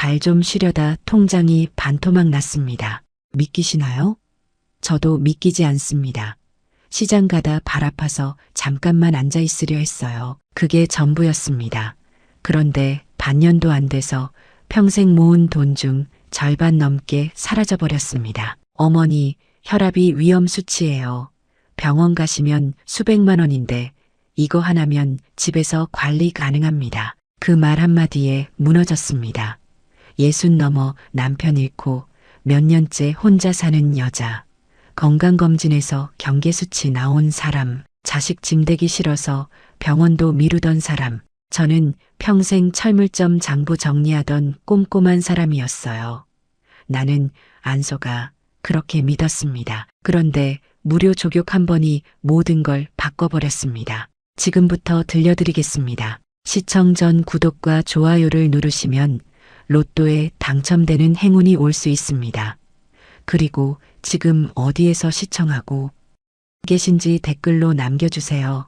발 좀 쉬려다 통장이 반토막 났습니다. 믿기시나요? 저도 믿기지 않습니다. 시장 가다 발 아파서 잠깐만 앉아 있으려 했어요. 그게 전부였습니다. 그런데 반년도 안 돼서 평생 모은 돈 중 절반 넘게 사라져 버렸습니다. 어머니, 혈압이 위험 수치예요. 병원 가시면 수백만 원인데 이거 하나면 집에서 관리 가능합니다. 그 말 한마디에 무너졌습니다. 60 넘어 남편 잃고 몇 년째 혼자 사는 여자. 건강검진에서 경계 수치 나온 사람. 자식 짐대기 싫어서 병원도 미루던 사람. 저는 평생 철물점 장부 정리하던 꼼꼼한 사람이었어요. 나는 안 속아 그렇게 믿었습니다. 그런데 무료 족욕 한 번이 모든 걸 바꿔버렸습니다. 지금부터 들려드리겠습니다. 시청 전 구독과 좋아요를 누르시면 로또에 당첨되는 행운이 올 수 있습니다. 그리고 지금 어디에서 시청하고 계신지 댓글로 남겨주세요.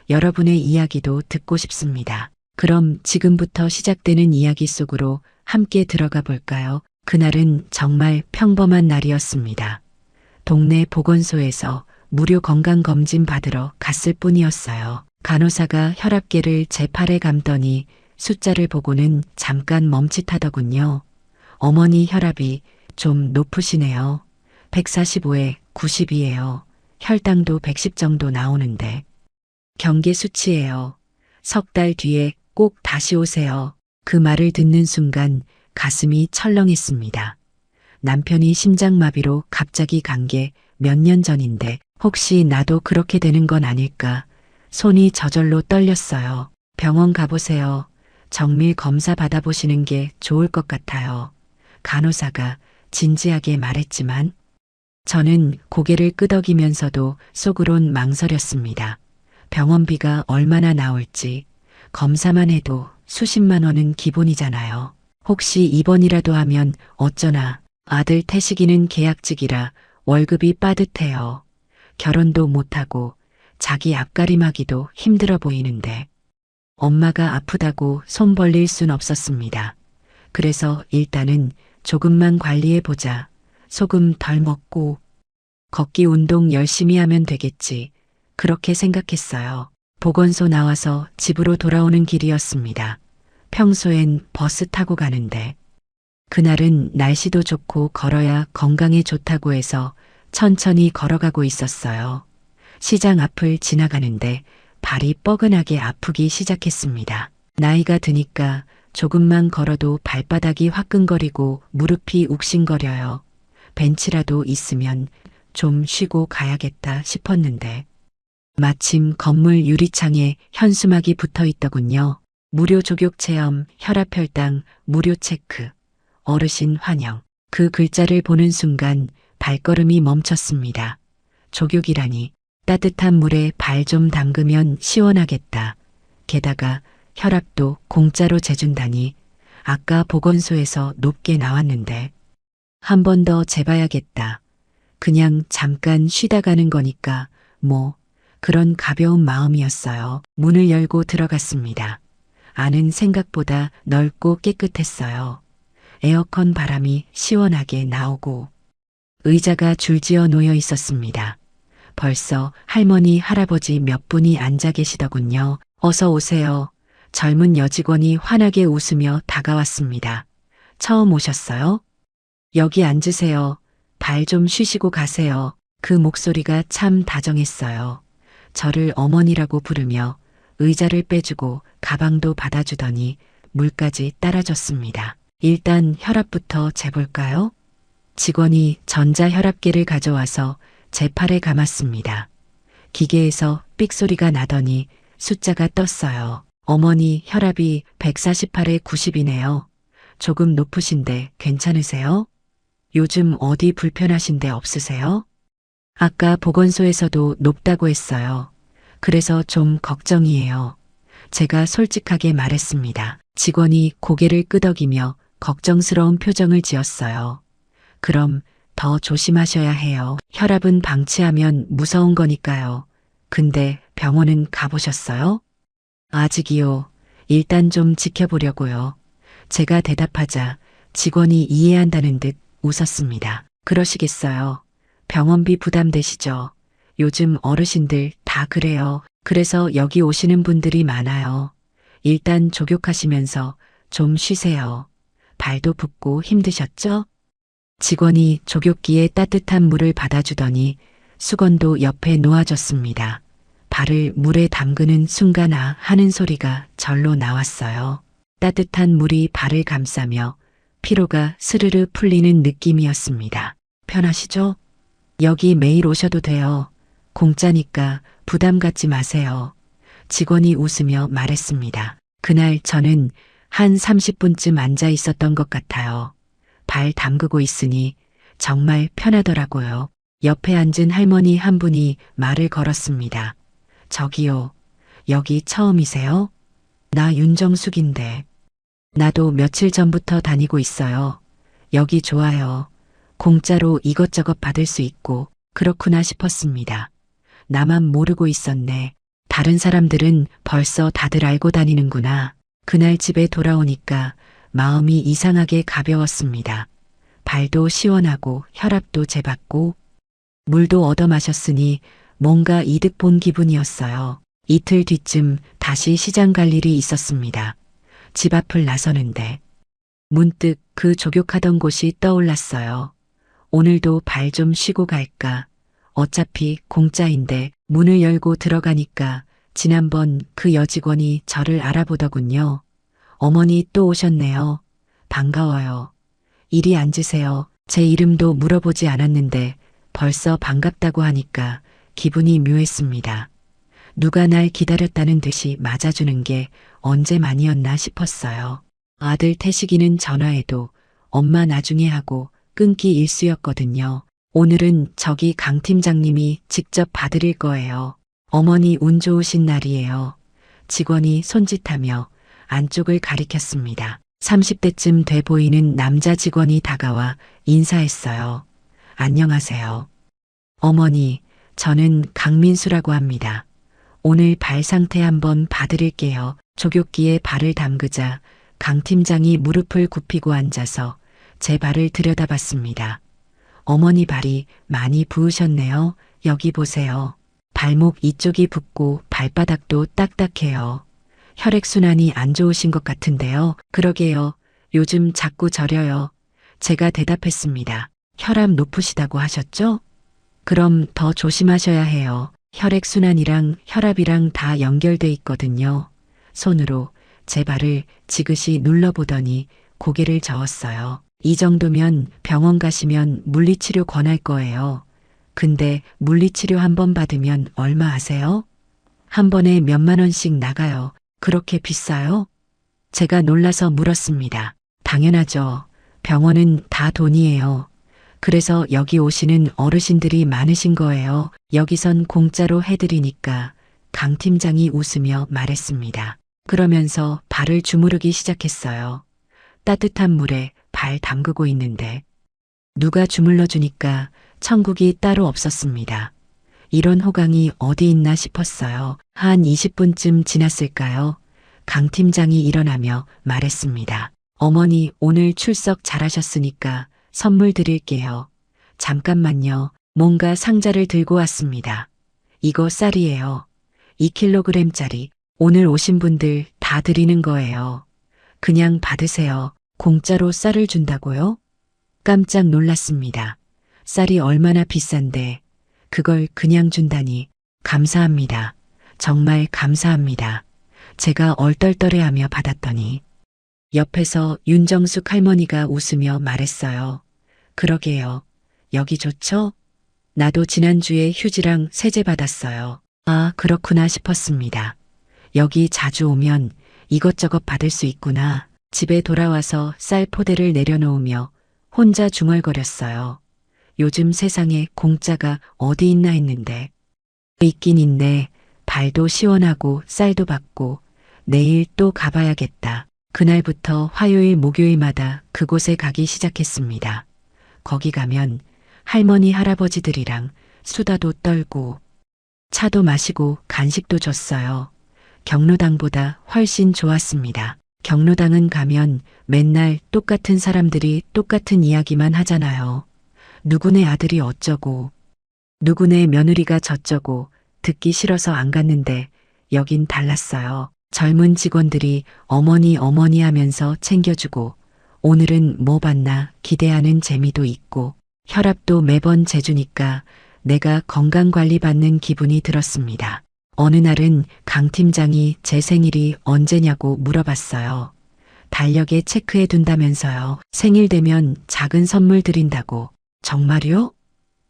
여러분의 이야기도 듣고 싶습니다. 그럼 지금부터 시작되는 이야기 속으로 함께 들어가 볼까요? 그날은 정말 평범한 날이었습니다. 동네 보건소에서 무료 건강검진 받으러 갔을 뿐이었어요. 간호사가 혈압계를 제 팔에 감더니 숫자를 보고는 잠깐 멈칫하더군요. 어머니 혈압이 좀 높으시네요. 145에 90이에요. 혈당도 110 정도 나오는데. 경계 수치예요. 석 달 뒤에 꼭 다시 오세요. 그 말을 듣는 순간 가슴이 철렁했습니다. 남편이 심장마비로 갑자기 간 게 몇 년 전인데 혹시 나도 그렇게 되는 건 아닐까. 손이 저절로 떨렸어요. 병원 가보세요. 정밀 검사 받아보시는 게 좋을 것 같아요. 간호사가 진지하게 말했지만 저는 고개를 끄덕이면서도 속으론 망설였습니다. 병원비가 얼마나 나올지 검사만 해도 수십만 원은 기본이잖아요. 혹시 입원이라도 하면 어쩌나. 아들 태식이는 계약직이라 월급이 빠듯해요. 결혼도 못하고 자기 앞가림하기도 힘들어 보이는데 엄마가 아프다고 손 벌릴 순 없었습니다. 그래서 일단은 조금만 관리해보자. 소금 덜 먹고 걷기 운동 열심히 하면 되겠지. 그렇게 생각했어요. 보건소 나와서 집으로 돌아오는 길이었습니다. 평소엔 버스 타고 가는데 그날은 날씨도 좋고 걸어야 건강에 좋다고 해서 천천히 걸어가고 있었어요. 시장 앞을 지나가는데 발이 뻐근하게 아프기 시작했습니다. 나이가 드니까 조금만 걸어도 발바닥이 화끈거리고 무릎이 욱신거려요. 벤치라도 있으면 좀 쉬고 가야겠다 싶었는데 마침 건물 유리창에 현수막이 붙어 있더군요. 무료 족욕 체험, 혈압 혈당, 무료 체크, 어르신 환영. 그 글자를 보는 순간 발걸음이 멈췄습니다. 족욕이라니. 따뜻한 물에 발 좀 담그면 시원하겠다. 게다가 혈압도 공짜로 재준다니. 아까 보건소에서 높게 나왔는데 한 번 더 재봐야겠다. 그냥 잠깐 쉬다 가는 거니까 뭐 그런 가벼운 마음이었어요. 문을 열고 들어갔습니다. 안은 생각보다 넓고 깨끗했어요. 에어컨 바람이 시원하게 나오고 의자가 줄지어 놓여 있었습니다. 벌써 할머니, 할아버지 몇 분이 앉아 계시더군요. 어서 오세요. 젊은 여직원이 환하게 웃으며 다가왔습니다. 처음 오셨어요? 여기 앉으세요. 발 좀 쉬시고 가세요. 그 목소리가 참 다정했어요. 저를 어머니라고 부르며 의자를 빼주고 가방도 받아주더니 물까지 따라줬습니다. 일단 혈압부터 재볼까요? 직원이 전자혈압계를 가져와서 제 팔에 감았습니다. 기계에서 삑 소리가 나더니 숫자가 떴어요. 어머니 혈압이 148에 90이네요. 조금 높으신데 괜찮으세요? 요즘 어디 불편하신 데 없으세요? 아까 보건소에서도 높다고 했어요. 그래서 좀 걱정이에요. 제가 솔직하게 말했습니다. 직원이 고개를 끄덕이며 걱정스러운 표정을 지었어요. 그럼 더 조심하셔야 해요. 혈압은 방치하면 무서운 거니까요. 근데 병원은 가보셨어요? 아직이요. 일단 좀 지켜보려고요. 제가 대답하자 직원이 이해한다는 듯 웃었습니다. 그러시겠어요. 병원비 부담되시죠? 요즘 어르신들 다 그래요. 그래서 여기 오시는 분들이 많아요. 일단 족욕하시면서 좀 쉬세요. 발도 붓고 힘드셨죠? 직원이 족욕기에 따뜻한 물을 받아주더니 수건도 옆에 놓아줬습니다. 발을 물에 담그는 순간 아 하는 소리가 절로 나왔어요. 따뜻한 물이 발을 감싸며 피로가 스르르 풀리는 느낌이었습니다. 편하시죠? 여기 매일 오셔도 돼요. 공짜니까 부담 갖지 마세요. 직원이 웃으며 말했습니다. 그날 저는 한 30분쯤 앉아 있었던 것 같아요. 발 담그고 있으니 정말 편하더라고요. 옆에 앉은 할머니 한 분이 말을 걸었습니다. 저기요, 여기 처음이세요? 나 윤정숙인데. 나도 며칠 전부터 다니고 있어요. 여기 좋아요. 공짜로 이것저것 받을 수 있고 그렇구나 싶었습니다. 나만 모르고 있었네. 다른 사람들은 벌써 다들 알고 다니는구나. 그날 집에 돌아오니까 마음이 이상하게 가벼웠습니다. 발도 시원하고 혈압도 재봤고 물도 얻어 마셨으니 뭔가 이득 본 기분이었어요. 이틀 뒤쯤 다시 시장 갈 일이 있었습니다. 집 앞을 나서는데 문득 그 족욕하던 곳이 떠올랐어요. 오늘도 발 좀 쉬고 갈까. 어차피 공짜인데 문을 열고 들어가니까 지난번 그 여직원이 저를 알아보더군요. 어머니 또 오셨네요. 반가워요. 이리 앉으세요. 제 이름도 물어보지 않았는데 벌써 반갑다고 하니까 기분이 묘했습니다. 누가 날 기다렸다는 듯이 맞아주는 게 언제만이었나 싶었어요. 아들 태식이는 전화해도 엄마 나중에 하고 끊기 일쑤였거든요. 오늘은 저기 강 팀장님이 직접 봐드릴 거예요. 어머니 운 좋으신 날이에요. 직원이 손짓하며 안쪽을 가리켰습니다. 30대쯤 돼 보이는 남자 직원이 다가와 인사했어요. 안녕하세요. 어머니, 저는 강민수라고 합니다. 오늘 발 상태 한번 봐드릴게요. 족욕기에 발을 담그자 강 팀장이 무릎을 굽히고 앉아서 제 발을 들여다봤습니다. 어머니 발이 많이 부으셨네요. 여기 보세요. 발목 이쪽이 붓고 발바닥도 딱딱해요. 혈액순환이 안 좋으신 것 같은데요. 그러게요. 요즘 자꾸 저려요. 제가 대답했습니다. 혈압 높으시다고 하셨죠? 그럼 더 조심하셔야 해요. 혈액순환이랑 혈압이랑 다 연결돼 있거든요. 손으로 제 발을 지그시 눌러보더니 고개를 저었어요. 이 정도면 병원 가시면 물리치료 권할 거예요. 근데 물리치료 한 번 받으면 얼마 아세요? 한 번에 몇만 원씩 나가요. 그렇게 비싸요? 제가 놀라서 물었습니다. 당연하죠. 병원은 다 돈이에요. 그래서 여기 오시는 어르신들이 많으신 거예요. 여기선 공짜로 해드리니까 강 팀장이 웃으며 말했습니다. 그러면서 발을 주무르기 시작했어요. 따뜻한 물에 발 담그고 있는데 누가 주물러 주니까 천국이 따로 없었습니다. 이런 호강이 어디 있나 싶었어요. 한 20분쯤 지났을까요? 강 팀장이 일어나며 말했습니다. 어머니 오늘 출석 잘하셨으니까 선물 드릴게요. 잠깐만요. 뭔가 상자를 들고 왔습니다. 이거 쌀이에요. 2kg짜리. 오늘 오신 분들 다 드리는 거예요. 그냥 받으세요. 공짜로 쌀을 준다고요? 깜짝 놀랐습니다. 쌀이 얼마나 비싼데 그걸 그냥 준다니. 감사합니다. 정말 감사합니다. 제가 얼떨떨해하며 받았더니 옆에서 윤정숙 할머니가 웃으며 말했어요. 그러게요. 여기 좋죠? 나도 지난주에 휴지랑 세제 받았어요. 아, 그렇구나 싶었습니다. 여기 자주 오면 이것저것 받을 수 있구나. 집에 돌아와서 쌀 포대를 내려놓으며 혼자 중얼거렸어요. 요즘 세상에 공짜가 어디 있나 했는데. 있긴 있네. 발도 시원하고 쌀도 받고 내일 또 가봐야겠다. 그날부터 화요일 목요일마다 그곳에 가기 시작했습니다. 거기 가면 할머니 할아버지들이랑 수다도 떨고 차도 마시고 간식도 줬어요. 경로당보다 훨씬 좋았습니다. 경로당은 가면 맨날 똑같은 사람들이 똑같은 이야기만 하잖아요. 누구네 아들이 어쩌고, 누구네 며느리가 저쩌고, 듣기 싫어서 안 갔는데 여긴 달랐어요. 젊은 직원들이 어머니 어머니 하면서 챙겨주고, 오늘은 뭐 받나 기대하는 재미도 있고, 혈압도 매번 재주니까 내가 건강관리 받는 기분이 들었습니다. 어느 날은 강 팀장이 제 생일이 언제냐고 물어봤어요. 달력에 체크해 둔다면서요. 생일 되면 작은 선물 드린다고. 정말요?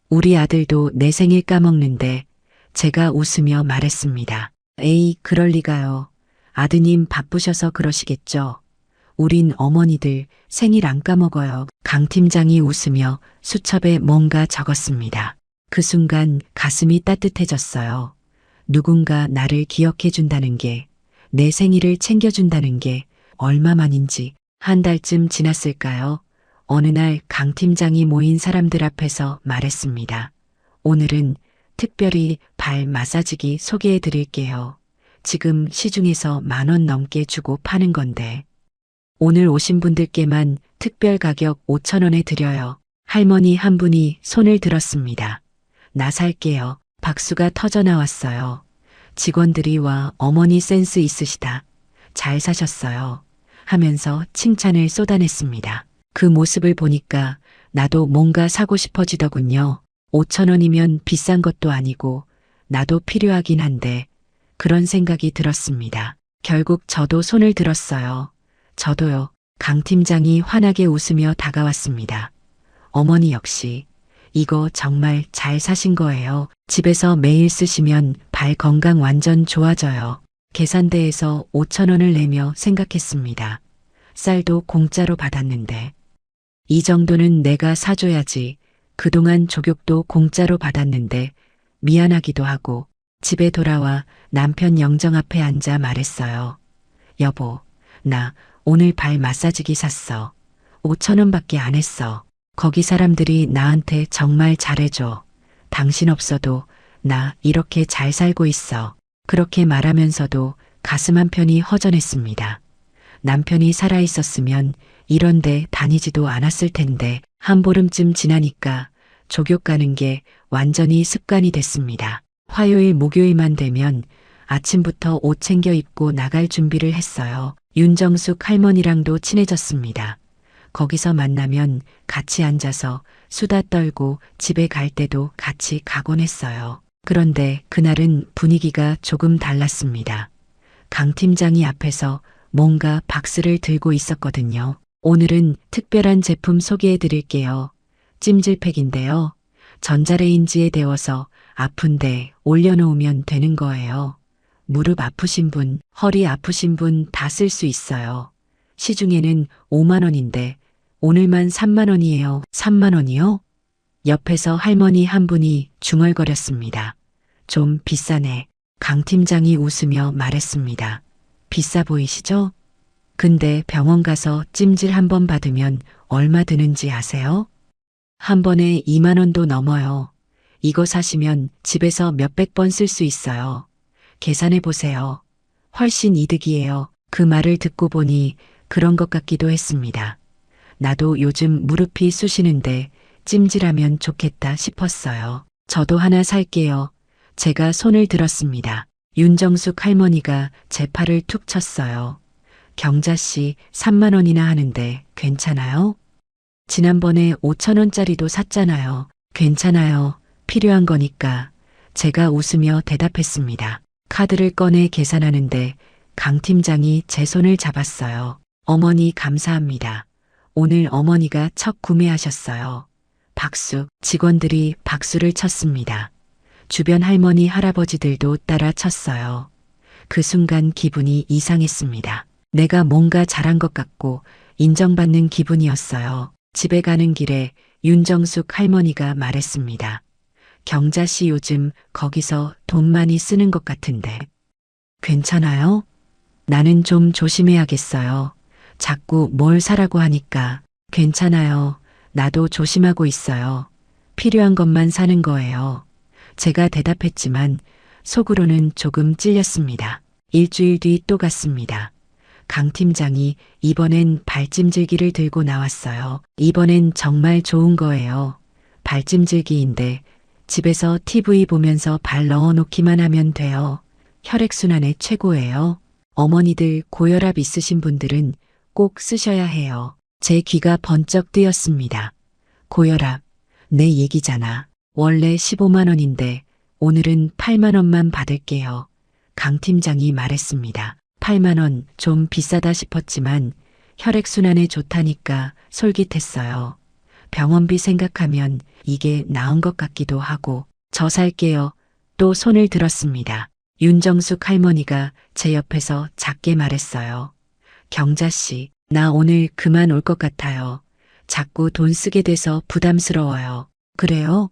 우리 아들도 내 생일 까먹는데 제가 웃으며 말했습니다. 에이, 그럴 리가요. 아드님 바쁘셔서 그러시겠죠. 우린 어머니들 생일 안 까먹어요. 강 팀장이 웃으며 수첩에 뭔가 적었습니다. 그 순간 가슴이 따뜻해졌어요. 누군가 나를 기억해 준다는 게, 내 생일을 챙겨준다는 게 얼마만인지. 한 달쯤 지났을까요? 어느 날 강 팀장이 모인 사람들 앞에서 말했습니다. 오늘은 특별히 발 마사지기 소개해 드릴게요. 지금 시중에서 10,000원 넘게 주고 파는 건데, 오늘 오신 분들께만 특별 가격 5,000원에 드려요. 할머니 한 분이 손을 들었습니다. 나 살게요. 박수가 터져 나왔어요. 직원들이 와 어머니 센스 있으시다. 잘 사셨어요. 하면서 칭찬을 쏟아냈습니다. 그 모습을 보니까 나도 뭔가 사고 싶어지더군요. 5,000원이면 비싼 것도 아니고 나도 필요하긴 한데 그런 생각이 들었습니다. 결국 저도 손을 들었어요. 저도요. 강 팀장이 환하게 웃으며 다가왔습니다. 어머니 역시 이거 정말 잘 사신 거예요. 집에서 매일 쓰시면 발 건강 완전 좋아져요. 계산대에서 5,000원을 내며 생각했습니다. 쌀도 공짜로 받았는데 이 정도는 내가 사줘야지. 그동안 족욕도 공짜로 받았는데 미안하기도 하고 집에 돌아와 남편 영정 앞에 앉아 말했어요. 여보, 나 오늘 발 마사지기 샀어. 5,000원밖에 안 했어. 거기 사람들이 나한테 정말 잘해줘. 당신 없어도 나 이렇게 잘 살고 있어. 그렇게 말하면서도 가슴 한편이 허전했습니다. 남편이 살아있었으면 이런 데 다니지도 않았을 텐데 한 보름쯤 지나니까 족욕 가는 게 완전히 습관이 됐습니다. 화요일 목요일만 되면 아침부터 옷 챙겨 입고 나갈 준비를 했어요. 윤정숙 할머니랑도 친해졌습니다. 거기서 만나면 같이 앉아서 수다 떨고 집에 갈 때도 같이 가곤 했어요. 그런데 그날은 분위기가 조금 달랐습니다. 강 팀장이 앞에서 뭔가 박스를 들고 있었거든요. 오늘은 특별한 제품 소개해 드릴게요. 찜질팩인데요. 전자레인지에 데워서 아픈데 올려놓으면 되는 거예요. 무릎 아프신 분, 허리 아프신 분 다 쓸 수 있어요. 시중에는 5만 원인데 오늘만 3만 원이에요. 3만 원이요? 옆에서 할머니 한 분이 중얼거렸습니다. 좀 비싸네. 강 팀장이 웃으며 말했습니다. 비싸 보이시죠? 근데 병원 가서 찜질 한 번 받으면 얼마 드는지 아세요? 한 번에 2만 원도 넘어요. 이거 사시면 집에서 몇백 번 쓸 수 있어요. 계산해 보세요. 훨씬 이득이에요. 그 말을 듣고 보니 그런 것 같기도 했습니다. 나도 요즘 무릎이 쑤시는데 찜질하면 좋겠다 싶었어요. 저도 하나 살게요. 제가 손을 들었습니다. 윤정숙 할머니가 제 팔을 툭 쳤어요. 경자씨 3만 원이나 하는데 괜찮아요? 지난번에 5,000원짜리도 샀잖아요. 괜찮아요. 필요한 거니까. 제가 웃으며 대답했습니다. 카드를 꺼내 계산하는데 강 팀장이 제 손을 잡았어요. 어머니 감사합니다. 오늘 어머니가 첫 구매하셨어요. 박수. 직원들이 박수를 쳤습니다. 주변 할머니 할아버지들도 따라 쳤어요. 그 순간 기분이 이상했습니다. 내가 뭔가 잘한 것 같고 인정받는 기분이었어요. 집에 가는 길에 윤정숙 할머니가 말했습니다. 경자씨 요즘 거기서 돈 많이 쓰는 것 같은데. 괜찮아요? 나는 좀 조심해야겠어요. 자꾸 뭘 사라고 하니까. 괜찮아요. 나도 조심하고 있어요. 필요한 것만 사는 거예요. 제가 대답했지만 속으로는 조금 찔렸습니다. 일주일 뒤 또 갔습니다. 강 팀장이 이번엔 발찜질기를 들고 나왔어요. 이번엔 정말 좋은 거예요. 발찜질기인데 집에서 TV 보면서 발 넣어놓기만 하면 돼요. 혈액순환에 최고예요. 어머니들 고혈압 있으신 분들은 꼭 쓰셔야 해요. 제 귀가 번쩍 뜨였습니다. 고혈압, 내 얘기잖아. 원래 15만 원인데 오늘은 8만 원만 받을게요. 강 팀장이 말했습니다. 8만 원 좀 비싸다 싶었지만 혈액순환에 좋다니까 솔깃했어요. 병원비 생각하면 이게 나은 것 같기도 하고 저 살게요. 또 손을 들었습니다. 윤정숙 할머니가 제 옆에서 작게 말했어요. 경자 씨, 나 오늘 그만 올 것 같아요. 자꾸 돈 쓰게 돼서 부담스러워요. 그래요?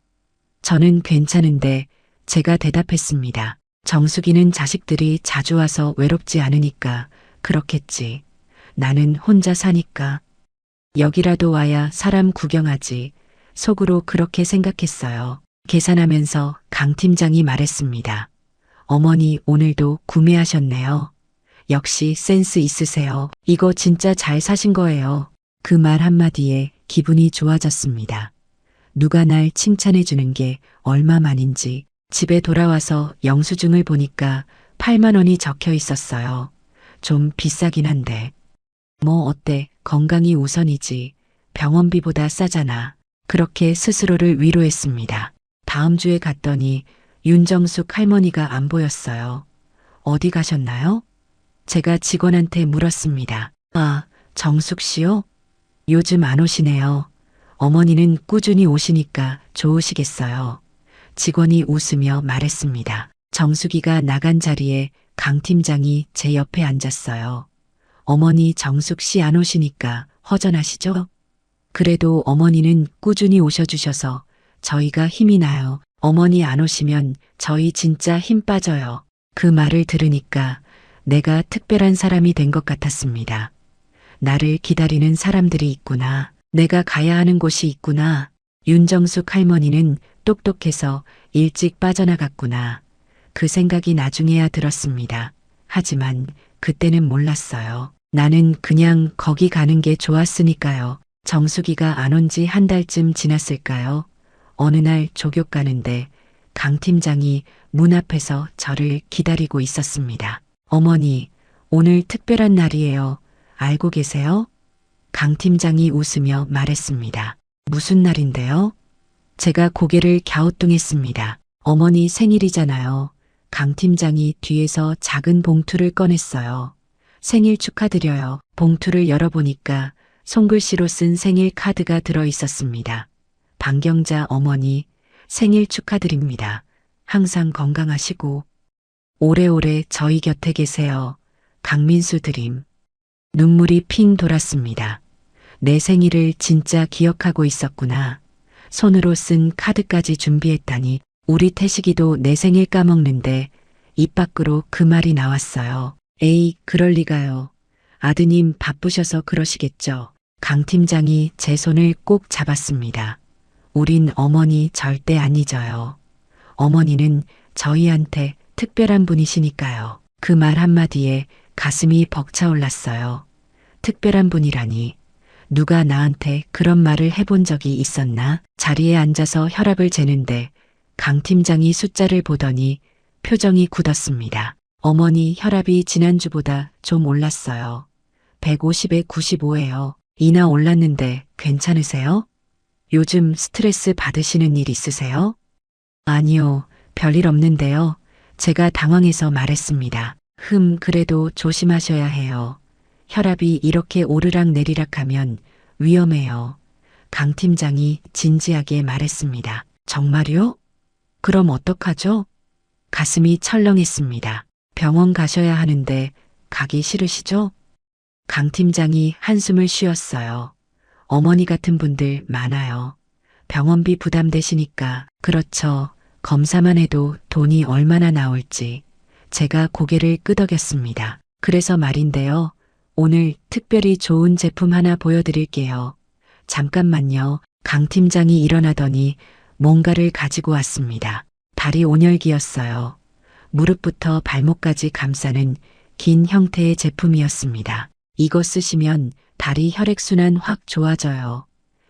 저는 괜찮은데 제가 대답했습니다. 정숙이는 자식들이 자주 와서 외롭지 않으니까 그렇겠지. 나는 혼자 사니까. 여기라도 와야 사람 구경하지. 속으로 그렇게 생각했어요. 계산하면서 강 팀장이 말했습니다. 어머니 오늘도 구매하셨네요. 역시 센스 있으세요. 이거 진짜 잘 사신 거예요. 그 말 한마디에 기분이 좋아졌습니다. 누가 날 칭찬해 주는 게 얼마만인지. 집에 돌아와서 영수증을 보니까 8만 원이 적혀 있었어요. 좀 비싸긴 한데. 뭐 어때? 건강이 우선이지. 병원비보다 싸잖아. 그렇게 스스로를 위로했습니다. 다음 주에 갔더니 윤정숙 할머니가 안 보였어요. 어디 가셨나요? 제가 직원한테 물었습니다. 아, 정숙 씨요? 요즘 안 오시네요. 어머니는 꾸준히 오시니까 좋으시겠어요. 직원이 웃으며 말했습니다. 정숙이가 나간 자리에 강 팀장이 제 옆에 앉았어요. 어머니 정숙 씨 안 오시니까 허전하시죠? 그래도 어머니는 꾸준히 오셔주셔서 저희가 힘이 나요. 어머니 안 오시면 저희 진짜 힘 빠져요. 그 말을 들으니까 내가 특별한 사람이 된 것 같았습니다. 나를 기다리는 사람들이 있구나. 내가 가야 하는 곳이 있구나. 윤정숙 할머니는 똑똑해서 일찍 빠져나갔구나. 그 생각이 나중에야 들었습니다. 하지만 그때는 몰랐어요. 나는 그냥 거기 가는 게 좋았으니까요. 정숙이가 안 온 지 한 달쯤 지났을까요? 어느 날 조교 가는데 강 팀장이 문 앞에서 저를 기다리고 있었습니다. 어머니, 오늘 특별한 날이에요. 알고 계세요? 강 팀장이 웃으며 말했습니다. 무슨 날인데요? 제가 고개를 갸우뚱했습니다. 어머니 생일이잖아요. 강 팀장이 뒤에서 작은 봉투를 꺼냈어요. 생일 축하드려요. 봉투를 열어보니까 손글씨로 쓴 생일 카드가 들어 있었습니다. 방경자 어머니, 생일 축하드립니다. 항상 건강하시고 오래오래 저희 곁에 계세요. 강민수 드림. 눈물이 핑 돌았습니다. 내 생일을 진짜 기억하고 있었구나. 손으로 쓴 카드까지 준비했다니. 우리 태식이도 내 생일 까먹는데 입 밖으로 그 말이 나왔어요. 에이, 그럴 리가요. 아드님 바쁘셔서 그러시겠죠. 강 팀장이 제 손을 꼭 잡았습니다. 우린 어머니 절대 안 잊어요. 어머니는 저희한테 특별한 분이시니까요. 그 말 한마디에 가슴이 벅차올랐어요. 특별한 분이라니. 누가 나한테 그런 말을 해본 적이 있었나? 자리에 앉아서 혈압을 재는데 강 팀장이 숫자를 보더니 표정이 굳었습니다. 어머니 혈압이 지난주보다 좀 올랐어요. 150에 95예요. 이나 올랐는데 괜찮으세요? 요즘 스트레스 받으시는 일 있으세요? 아니요, 별일 없는데요. 제가 당황해서 말했습니다. 그래도 조심하셔야 해요. 혈압이 이렇게 오르락 내리락 하면 위험해요. 강 팀장이 진지하게 말했습니다. 정말요? 그럼 어떡하죠? 가슴이 철렁했습니다. 병원 가셔야 하는데 가기 싫으시죠? 강 팀장이 한숨을 쉬었어요. 어머니 같은 분들 많아요. 병원비 부담되시니까. 그렇죠. 검사만 해도 돈이 얼마나 나올지. 제가 고개를 끄덕였습니다. 그래서 말인데요. 오늘 특별히 좋은 제품 하나 보여드릴게요. 잠깐만요. 강 팀장이 일어나더니 뭔가를 가지고 왔습니다. 다리 온열기였어요. 무릎부터 발목까지 감싸는 긴 형태의 제품이었습니다. 이거 쓰시면 다리 혈액순환 확 좋아져요.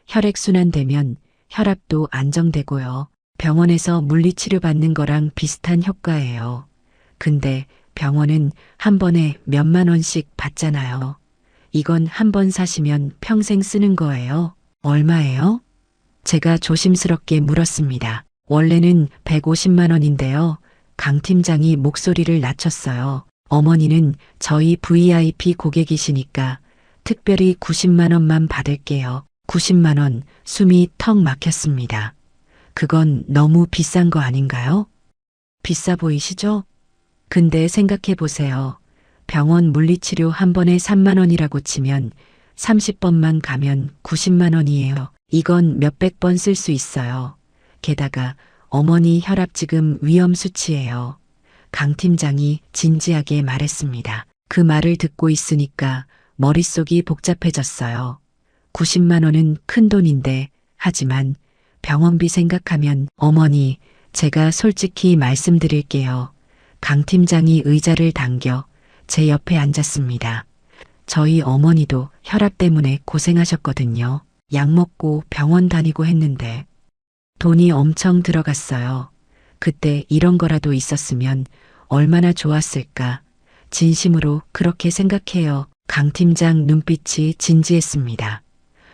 혈액순환 되면 혈압도 안정되고요. 병원에서 물리치료 받는 거랑 비슷한 효과예요. 근데 병원은 한 번에 몇만 원씩 받잖아요. 이건 한 번 사시면 평생 쓰는 거예요. 얼마예요? 제가 조심스럽게 물었습니다. 원래는 150만 원인데요. 강 팀장이 목소리를 낮췄어요. 어머니는 저희 VIP 고객이시니까 특별히 90만 원만 받을게요. 90만 원, 숨이 턱 막혔습니다. 그건 너무 비싼 거 아닌가요? 비싸 보이시죠? 근데 생각해 보세요. 병원 물리치료 한 번에 3만 원이라고 치면 30번만 가면 90만 원이에요. 이건 몇백 번 쓸 수 있어요. 게다가 어머니 혈압 지금 위험 수치예요. 강 팀장이 진지하게 말했습니다. 그 말을 듣고 있으니까 머릿속이 복잡해졌어요. 90만 원은 큰 돈인데, 하지만 병원비 생각하면 어머니, 제가 솔직히 말씀드릴게요. 강 팀장이 의자를 당겨 제 옆에 앉았습니다. 저희 어머니도 혈압 때문에 고생하셨거든요. 약 먹고 병원 다니고 했는데 돈이 엄청 들어갔어요. 그때 이런 거라도 있었으면 얼마나 좋았을까. 진심으로 그렇게 생각해요. 강 팀장 눈빛이 진지했습니다.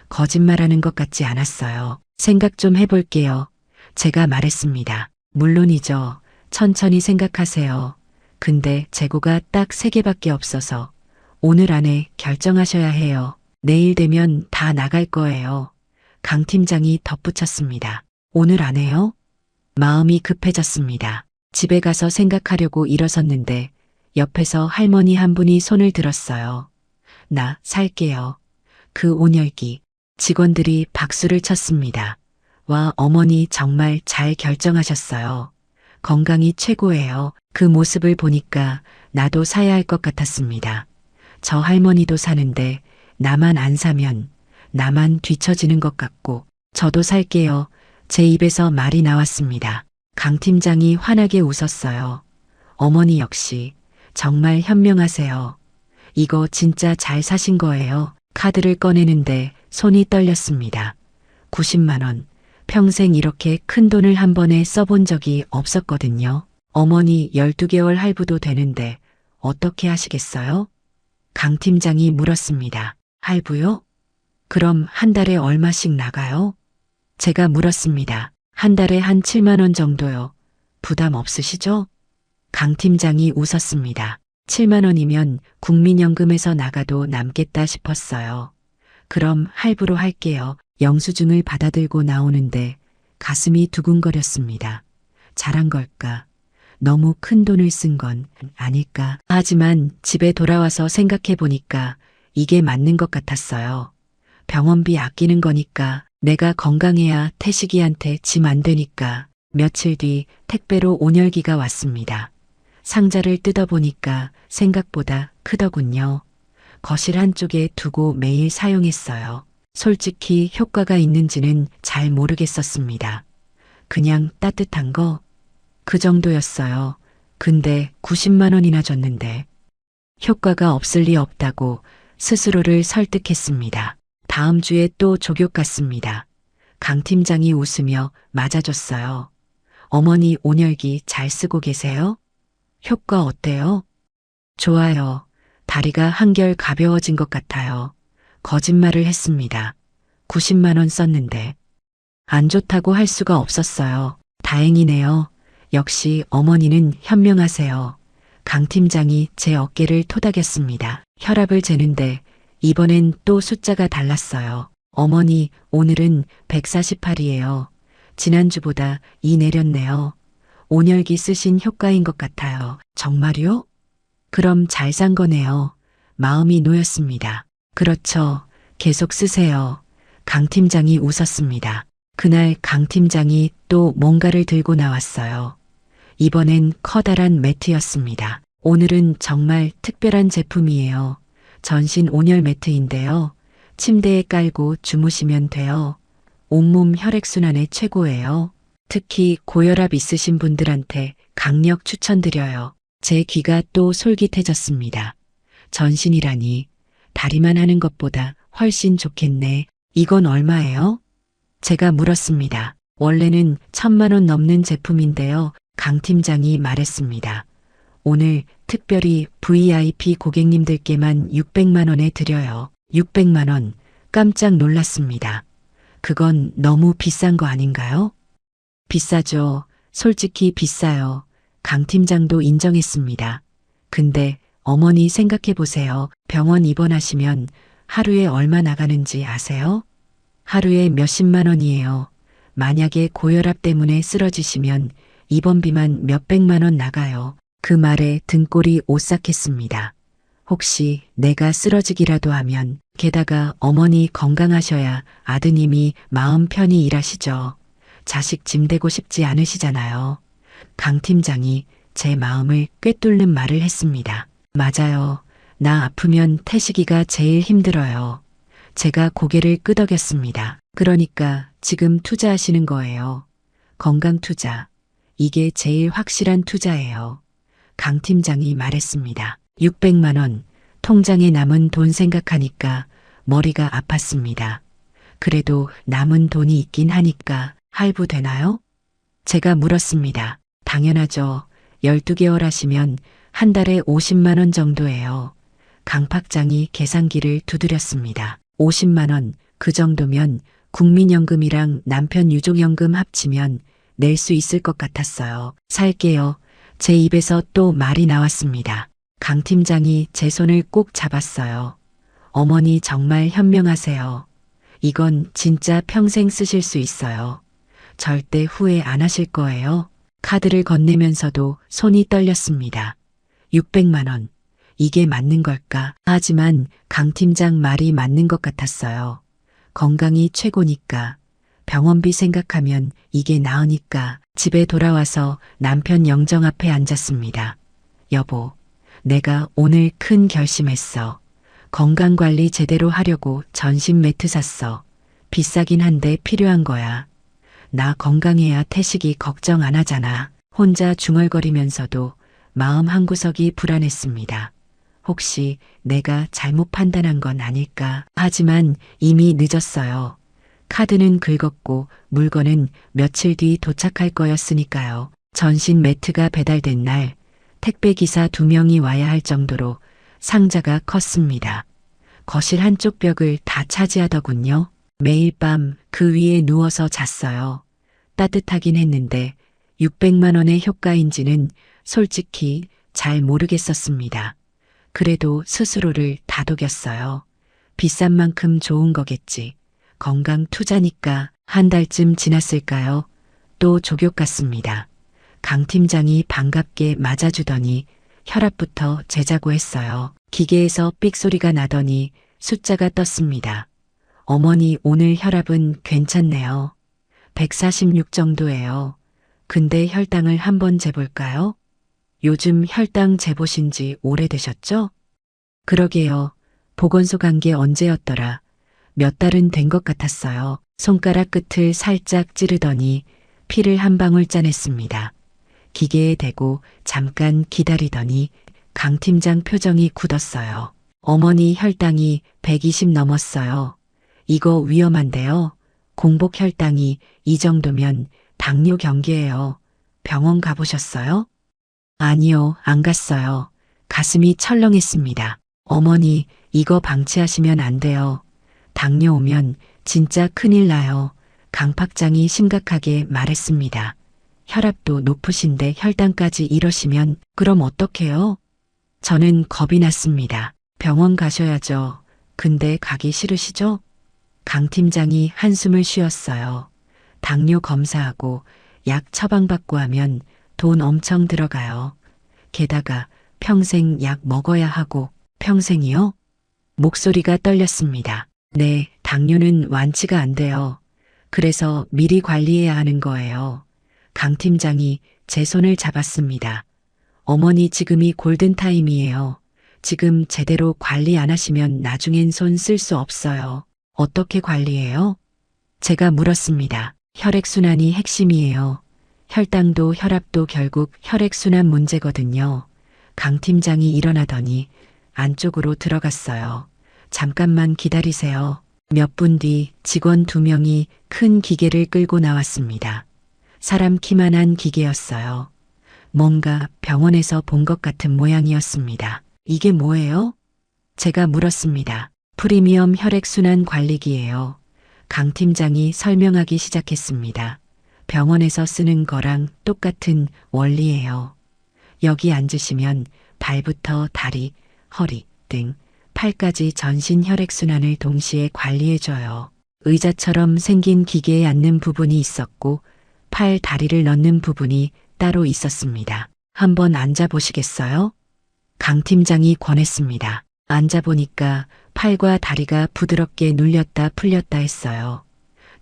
거짓말하는 것 같지 않았어요. 생각 좀 해볼게요. 제가 말했습니다. 물론이죠. 천천히 생각하세요. 근데 재고가 딱 3개밖에 없어서 오늘 안에 결정하셔야 해요. 내일 되면 다 나갈 거예요. 강 팀장이 덧붙였습니다. 오늘 안에요? 마음이 급해졌습니다. 집에 가서 생각하려고 일어섰는데 옆에서 할머니 한 분이 손을 들었어요. 나 살게요. 그 온열기. 직원들이 박수를 쳤습니다. 와, 어머니 정말 잘 결정하셨어요. 건강이 최고예요. 그 모습을 보니까 나도 사야 할 것 같았습니다. 저 할머니도 사는데 나만 안 사면 나만 뒤처지는 것 같고 저도 살게요. 제 입에서 말이 나왔습니다. 강 팀장이 환하게 웃었어요. 어머니 역시 정말 현명하세요. 이거 진짜 잘 사신 거예요. 카드를 꺼내는데 손이 떨렸습니다. 90만 원. 평생 이렇게 큰 돈을 한 번에 써본 적이 없었거든요. 어머니 12개월 할부도 되는데 어떻게 하시겠어요? 강 팀장이 물었습니다. 할부요? 그럼 한 달에 얼마씩 나가요? 제가 물었습니다. 한 달에 한 7만 원 정도요. 부담 없으시죠? 강 팀장이 웃었습니다. 7만 원이면 국민연금에서 나가도 남겠다 싶었어요. 그럼 할부로 할게요. 영수증을 받아들고 나오는데 가슴이 두근거렸습니다. 잘한 걸까? 너무 큰 돈을 쓴 건 아닐까? 하지만 집에 돌아와서 생각해 보니까 이게 맞는 것 같았어요. 병원비 아끼는 거니까 내가 건강해야 태식이한테 짐 안 되니까. 며칠 뒤 택배로 온열기가 왔습니다. 상자를 뜯어보니까 생각보다 크더군요. 거실 한쪽에 두고 매일 사용했어요. 솔직히 효과가 있는지는 잘 모르겠었습니다. 그냥 따뜻한 거? 그 정도였어요. 근데 90만 원이나 줬는데 효과가 없을 리 없다고 스스로를 설득했습니다. 다음 주에 또 족욕 갔습니다. 강 팀장이 웃으며 맞아줬어요. 어머니 온열기 잘 쓰고 계세요? 효과 어때요? 좋아요. 다리가 한결 가벼워진 것 같아요. 거짓말을 했습니다. 90만 원 썼는데 안 좋다고 할 수가 없었어요. 다행이네요. 역시 어머니는 현명하세요. 강 팀장이 제 어깨를 토닥였습니다. 혈압을 재는데 이번엔 또 숫자가 달랐어요. 어머니, 오늘은 148이에요. 지난주보다 2 내렸네요. 온열기 쓰신 효과인 것 같아요. 정말요? 그럼 잘 산 거네요. 마음이 놓였습니다. 그렇죠. 계속 쓰세요. 강 팀장이 웃었습니다. 그날 강 팀장이 또 뭔가를 들고 나왔어요. 이번엔 커다란 매트였습니다. 오늘은 정말 특별한 제품이에요. 전신 온열 매트인데요. 침대에 깔고 주무시면 돼요. 온몸 혈액순환에 최고예요. 특히 고혈압 있으신 분들한테 강력 추천드려요. 제 귀가 또 솔깃해졌습니다. 전신이라니, 다리만 하는 것보다 훨씬 좋겠네. 이건 얼마예요? 제가 물었습니다. 원래는 1,000만 원 넘는 제품인데요. 강 팀장이 말했습니다. 오늘 특별히 VIP 고객님들께만 600만 원에 드려요. 600만 원. 깜짝 놀랐습니다. 그건 너무 비싼 거 아닌가요? 비싸죠. 솔직히 비싸요. 강 팀장도 인정했습니다. 근데 어머니 생각해 보세요. 병원 입원하시면 하루에 얼마 나가는지 아세요? 하루에 몇십만 원이에요. 만약에 고혈압 때문에 쓰러지시면 입원비만 몇백만 원 나가요. 그 말에 등골이 오싹했습니다. 혹시 내가 쓰러지기라도 하면, 게다가 어머니 건강하셔야 아드님이 마음 편히 일하시죠. 자식 짐 되고 싶지 않으시잖아요. 강 팀장이 제 마음을 꿰뚫는 말을 했습니다. 맞아요. 나 아프면 태식이가 제일 힘들어요. 제가 고개를 끄덕였습니다. 그러니까 지금 투자하시는 거예요. 건강 투자. 이게 제일 확실한 투자예요. 강 팀장이 말했습니다. 600만 원, 통장에 남은 돈 생각하니까 머리가 아팠습니다. 그래도 남은 돈이 있긴 하니까 할부되나요? 제가 물었습니다. 당연하죠. 12개월 하시면 한 달에 50만 원 정도예요. 강 팍장이 계산기를 두드렸습니다. 50만 원, 그 정도면 국민연금이랑 남편 유족연금 합치면 낼 수 있을 것 같았어요. 살게요. 제 입에서 또 말이 나왔습니다. 강 팀장이 제 손을 꼭 잡았어요. 어머니 정말 현명하세요. 이건 진짜 평생 쓰실 수 있어요. 절대 후회 안 하실 거예요. 카드를 건네면서도 손이 떨렸습니다. 600만 원. 이게 맞는 걸까? 하지만 강 팀장 말이 맞는 것 같았어요. 건강이 최고니까. 병원비 생각하면 이게 나으니까. 집에 돌아와서 남편 영정 앞에 앉았습니다. 여보, 내가 오늘 큰 결심했어. 건강관리 제대로 하려고 전신 매트 샀어. 비싸긴 한데 필요한 거야. 나 건강해야 태식이 걱정 안 하잖아. 혼자 중얼거리면서도 마음 한구석이 불안했습니다. 혹시 내가 잘못 판단한 건 아닐까? 하지만 이미 늦었어요. 카드는 긁었고 물건은 며칠 뒤 도착할 거였으니까요. 전신 매트가 배달된 날 택배기사 2명이 와야 할 정도로 상자가 컸습니다. 거실 한쪽 벽을 다 차지하더군요. 매일 밤 그 위에 누워서 잤어요. 따뜻하긴 했는데 600만 원의 효과인지는 솔직히 잘 모르겠었습니다. 그래도 스스로를 다독였어요. 비싼 만큼 좋은 거겠지. 건강 투자니까. 한 달쯤 지났을까요? 또 족욕 갔습니다. 강 팀장이 반갑게 맞아주더니 혈압부터 재자고 했어요. 기계에서 삑 소리가 나더니 숫자가 떴습니다. 어머니 오늘 혈압은 괜찮네요. 146 정도예요. 근데 혈당을 한번 재볼까요? 요즘 혈당 재보신 지 오래되셨죠? 그러게요. 보건소 간 게 언제였더라. 몇 달은 된 것 같았어요. 손가락 끝을 살짝 찌르더니 피를 한 방울 짜냈습니다. 기계에 대고 잠깐 기다리더니 강 팀장 표정이 굳었어요. 어머니 혈당이 120 넘었어요. 이거 위험한데요. 공복 혈당이 이 정도면 당뇨 경계예요. 병원 가보셨어요? 아니요, 안 갔어요. 가슴이 철렁했습니다. 어머니, 이거 방치하시면 안 돼요. 당뇨 오면 진짜 큰일 나요. 강 팍장이 심각하게 말했습니다. 혈압도 높으신데 혈당까지 이러시면 그럼 어떡해요? 저는 겁이 났습니다. 병원 가셔야죠. 근데 가기 싫으시죠? 강 팀장이 한숨을 쉬었어요. 당뇨 검사하고 약 처방받고 하면 돈 엄청 들어가요. 게다가 평생 약 먹어야 하고. 평생이요? 목소리가 떨렸습니다. 네, 당뇨는 완치가 안 돼요. 그래서 미리 관리해야 하는 거예요. 강 팀장이 제 손을 잡았습니다. 어머니 지금이 골든타임이에요. 지금 제대로 관리 안 하시면 나중엔 손 쓸 수 없어요. 어떻게 관리해요? 제가 물었습니다. 혈액순환이 핵심이에요. 혈당도 혈압도 결국 혈액순환 문제거든요. 강 팀장이 일어나더니 안쪽으로 들어갔어요. 잠깐만 기다리세요. 몇 분 뒤 직원 2명이 큰 기계를 끌고 나왔습니다. 사람 키만한 기계였어요. 뭔가 병원에서 본 것 같은 모양이었습니다. 이게 뭐예요? 제가 물었습니다. 프리미엄 혈액순환 관리기예요. 강 팀장이 설명하기 시작했습니다. 병원에서 쓰는 거랑 똑같은 원리예요. 여기 앉으시면 발부터 다리, 허리, 등, 팔까지 전신 혈액순환을 동시에 관리해줘요. 의자처럼 생긴 기계에 앉는 부분이 있었고 팔, 다리를 넣는 부분이 따로 있었습니다. 한번 앉아보시겠어요? 강 팀장이 권했습니다. 앉아보니까 팔과 다리가 부드럽게 눌렸다 풀렸다 했어요.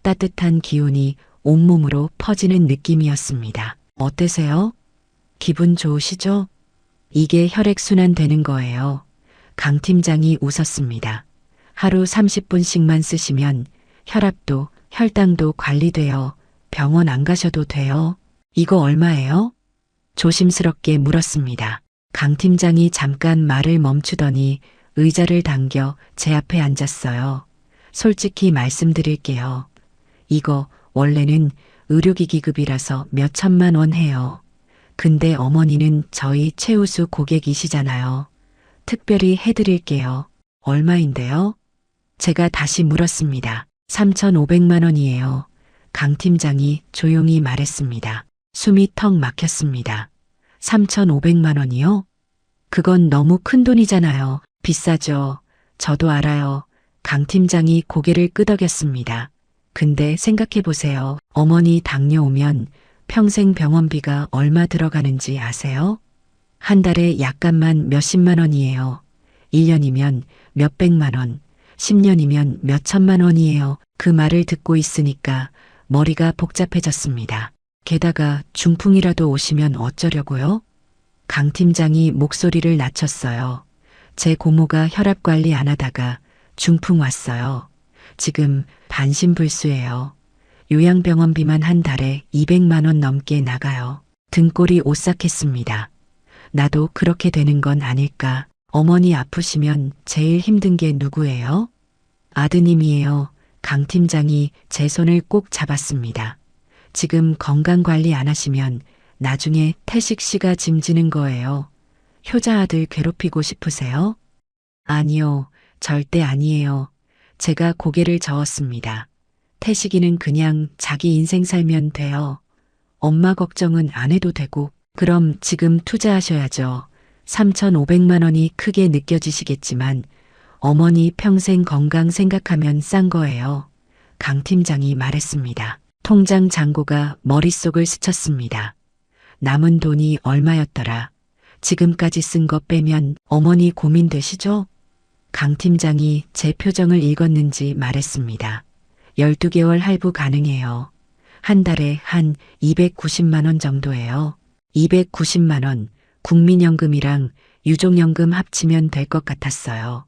따뜻한 기운이 온몸으로 퍼지는 느낌이었습니다. 어때세요? 기분 좋으시죠? 이게 혈액순환 되는 거예요. 강 팀장이 웃었습니다. 하루 30분씩만 쓰시면 혈압도 혈당도 관리돼요. 병원 안 가셔도 돼요. 이거 얼마예요? 조심스럽게 물었습니다. 강 팀장이 잠깐 말을 멈추더니 의자를 당겨 제 앞에 앉았어요. 솔직히 말씀드릴게요. 이거 원래는 의료기기급이라서 몇 천만 원 해요. 근데 어머니는 저희 최우수 고객이시잖아요. 특별히 해드릴게요. 얼마인데요? 제가 다시 물었습니다. 3,500만 원이에요. 강 팀장이 조용히 말했습니다. 숨이 턱 막혔습니다. 3,500만 원이요? 그건 너무 큰 돈이잖아요. 비싸죠. 저도 알아요. 강 팀장이 고개를 끄덕였습니다. 근데 생각해보세요. 어머니 당뇨 오면 평생 병원비가 얼마 들어가는지 아세요? 한 달에 약값만 몇십만 원이에요. 1년이면 몇백만 원, 10년이면 몇천만 원이에요. 그 말을 듣고 있으니까 머리가 복잡해졌습니다. 게다가 중풍이라도 오시면 어쩌려고요? 강 팀장이 목소리를 낮췄어요. 제 고모가 혈압 관리 안 하다가 중풍 왔어요. 지금 반신불수예요. 요양병원비만 한 달에 200만 원 넘게 나가요. 등골이 오싹했습니다. 나도 그렇게 되는 건 아닐까. 어머니 아프시면 제일 힘든 게 누구예요? 아드님이에요. 강 팀장이 제 손을 꼭 잡았습니다. 지금 건강관리 안 하시면 나중에 태식 씨가 짐지는 거예요. 효자 아들 괴롭히고 싶으세요? 아니요, 절대 아니에요. 제가 고개를 저었습니다. 태식이는 그냥 자기 인생 살면 돼요. 엄마 걱정은 안 해도 되고. 그럼 지금 투자하셔야죠. 3,500만 원이 크게 느껴지시겠지만 어머니 평생 건강 생각하면 싼 거예요. 강 팀장이 말했습니다. 통장 잔고가 머릿속을 스쳤습니다. 남은 돈이 얼마였더라. 지금까지 쓴 거 빼면 어머니 고민되시죠? 강 팀장이 제 표정을 읽었는지 말했습니다. 12개월 할부 가능해요. 한 달에 한 290만 원 정도예요. 290만 원, 국민연금이랑 유족연금 합치면 될 것 같았어요.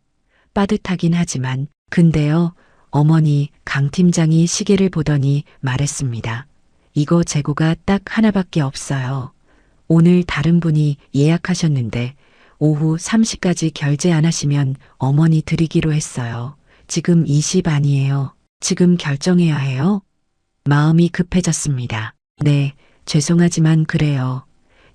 빠듯하긴 하지만, 근데요, 어머니 강 팀장이 시계를 보더니 말했습니다. 이거 재고가 딱 하나밖에 없어요. 오늘 다른 분이 예약하셨는데 오후 3시까지 결제 안 하시면 어머니 드리기로 했어요. 지금 2시 반이에요. 지금 결정해야 해요? 마음이 급해졌습니다. 네, 죄송하지만 그래요.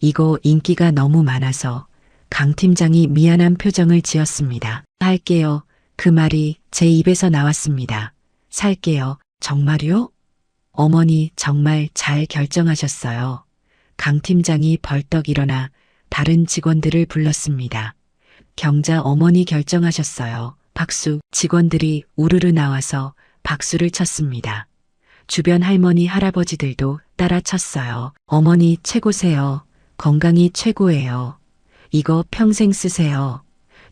이거 인기가 너무 많아서. 강 팀장이 미안한 표정을 지었습니다. 할게요. 그 말이 제 입에서 나왔습니다. 살게요. 정말요? 어머니 정말 잘 결정하셨어요. 강 팀장이 벌떡 일어나 다른 직원들을 불렀습니다. 경자 어머니 결정하셨어요. 박수. 직원들이 우르르 나와서 박수를 쳤습니다. 주변 할머니 할아버지들도 따라 쳤어요. 어머니 최고세요. 건강이 최고예요. 이거 평생 쓰세요.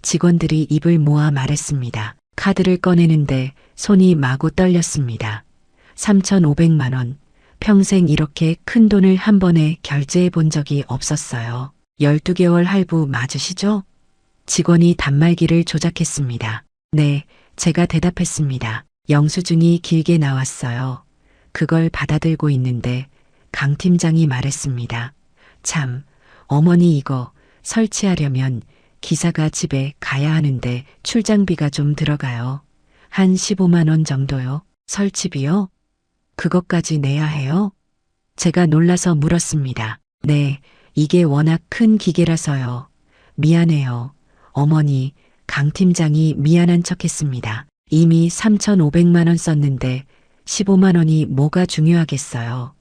직원들이 입을 모아 말했습니다. 카드를 꺼내는데 손이 마구 떨렸습니다. 3,500만 원. 평생 이렇게 큰 돈을 한 번에 결제해 본 적이 없었어요. 12개월 할부 맞으시죠? 직원이 단말기를 조작했습니다. 네, 제가 대답했습니다. 영수증이 길게 나왔어요. 그걸 받아들고 있는데 강 팀장이 말했습니다. 참, 어머니 이거 설치하려면 기사가 집에 가야 하는데 출장비가 좀 들어가요. 한 15만 원 정도요. 설치비요? 그것까지 내야 해요? 제가 놀라서 물었습니다. 네, 이게 워낙 큰 기계라서요. 미안해요. 어머니, 강 팀장이 미안한 척 했습니다. 이미 3,500만 원 썼는데 15만 원이 뭐가 중요하겠어요.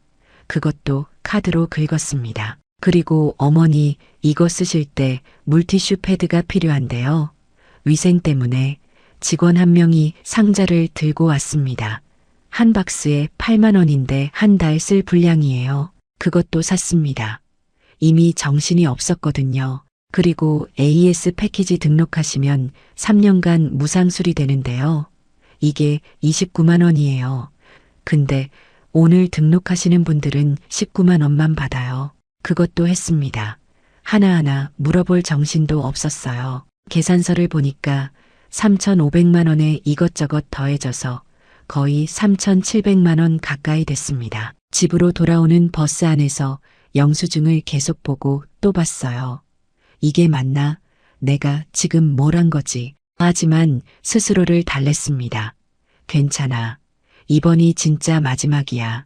그것도 카드로 긁었습니다. 그리고 어머니, 이거 쓰실 때 물티슈 패드가 필요한데요. 위생 때문에 직원 한 명이 상자를 들고 왔습니다. 한 박스에 8만 원인데 한 달 쓸 분량이에요. 그것도 샀습니다. 이미 정신이 없었거든요. 그리고 AS 패키지 등록하시면 3년간 무상 수리되는데요. 이게 29만 원이에요. 근데 오늘 등록하시는 분들은 19만 원만 받아요. 그것도 했습니다. 하나하나 물어볼 정신도 없었어요. 계산서를 보니까 3,500만 원에 이것저것 더해져서 거의 3,700만 원 가까이 됐습니다. 집으로 돌아오는 버스 안에서 영수증을 계속 보고 또 봤어요. 이게 맞나? 내가 지금 뭘 한 거지? 하지만 스스로를 달랬습니다. 괜찮아. 이번이 진짜 마지막이야.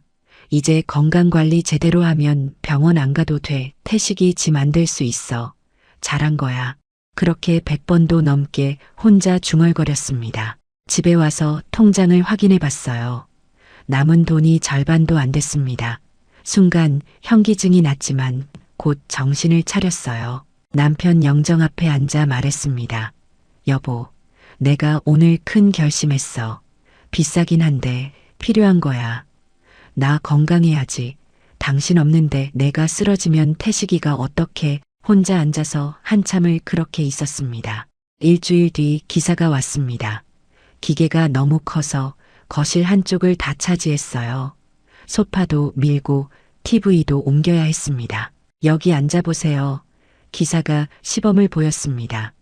이제 건강관리 제대로 하면 병원 안 가도 돼. 태식이 지 만들 수 있어. 잘한 거야. 그렇게 100번도 넘게 혼자 중얼거렸습니다. 집에 와서 통장을 확인해 봤어요. 남은 돈이 절반도 안 됐습니다. 순간 현기증이 났지만 곧 정신을 차렸어요. 남편 영정 앞에 앉아 말했습니다. 여보, 내가 오늘 큰 결심했어. 비싸긴 한데 필요한 거야. 나 건강해야지. 당신 없는데 내가 쓰러지면 태식이가 어떻게. 혼자 앉아서 한참을 그렇게 있었습니다. 일주일 뒤 기사가 왔습니다. 기계가 너무 커서 거실 한쪽을 다 차지했어요. 소파도 밀고 TV도 옮겨야 했습니다. 여기 앉아보세요. 기사가 시범을 보였습니다.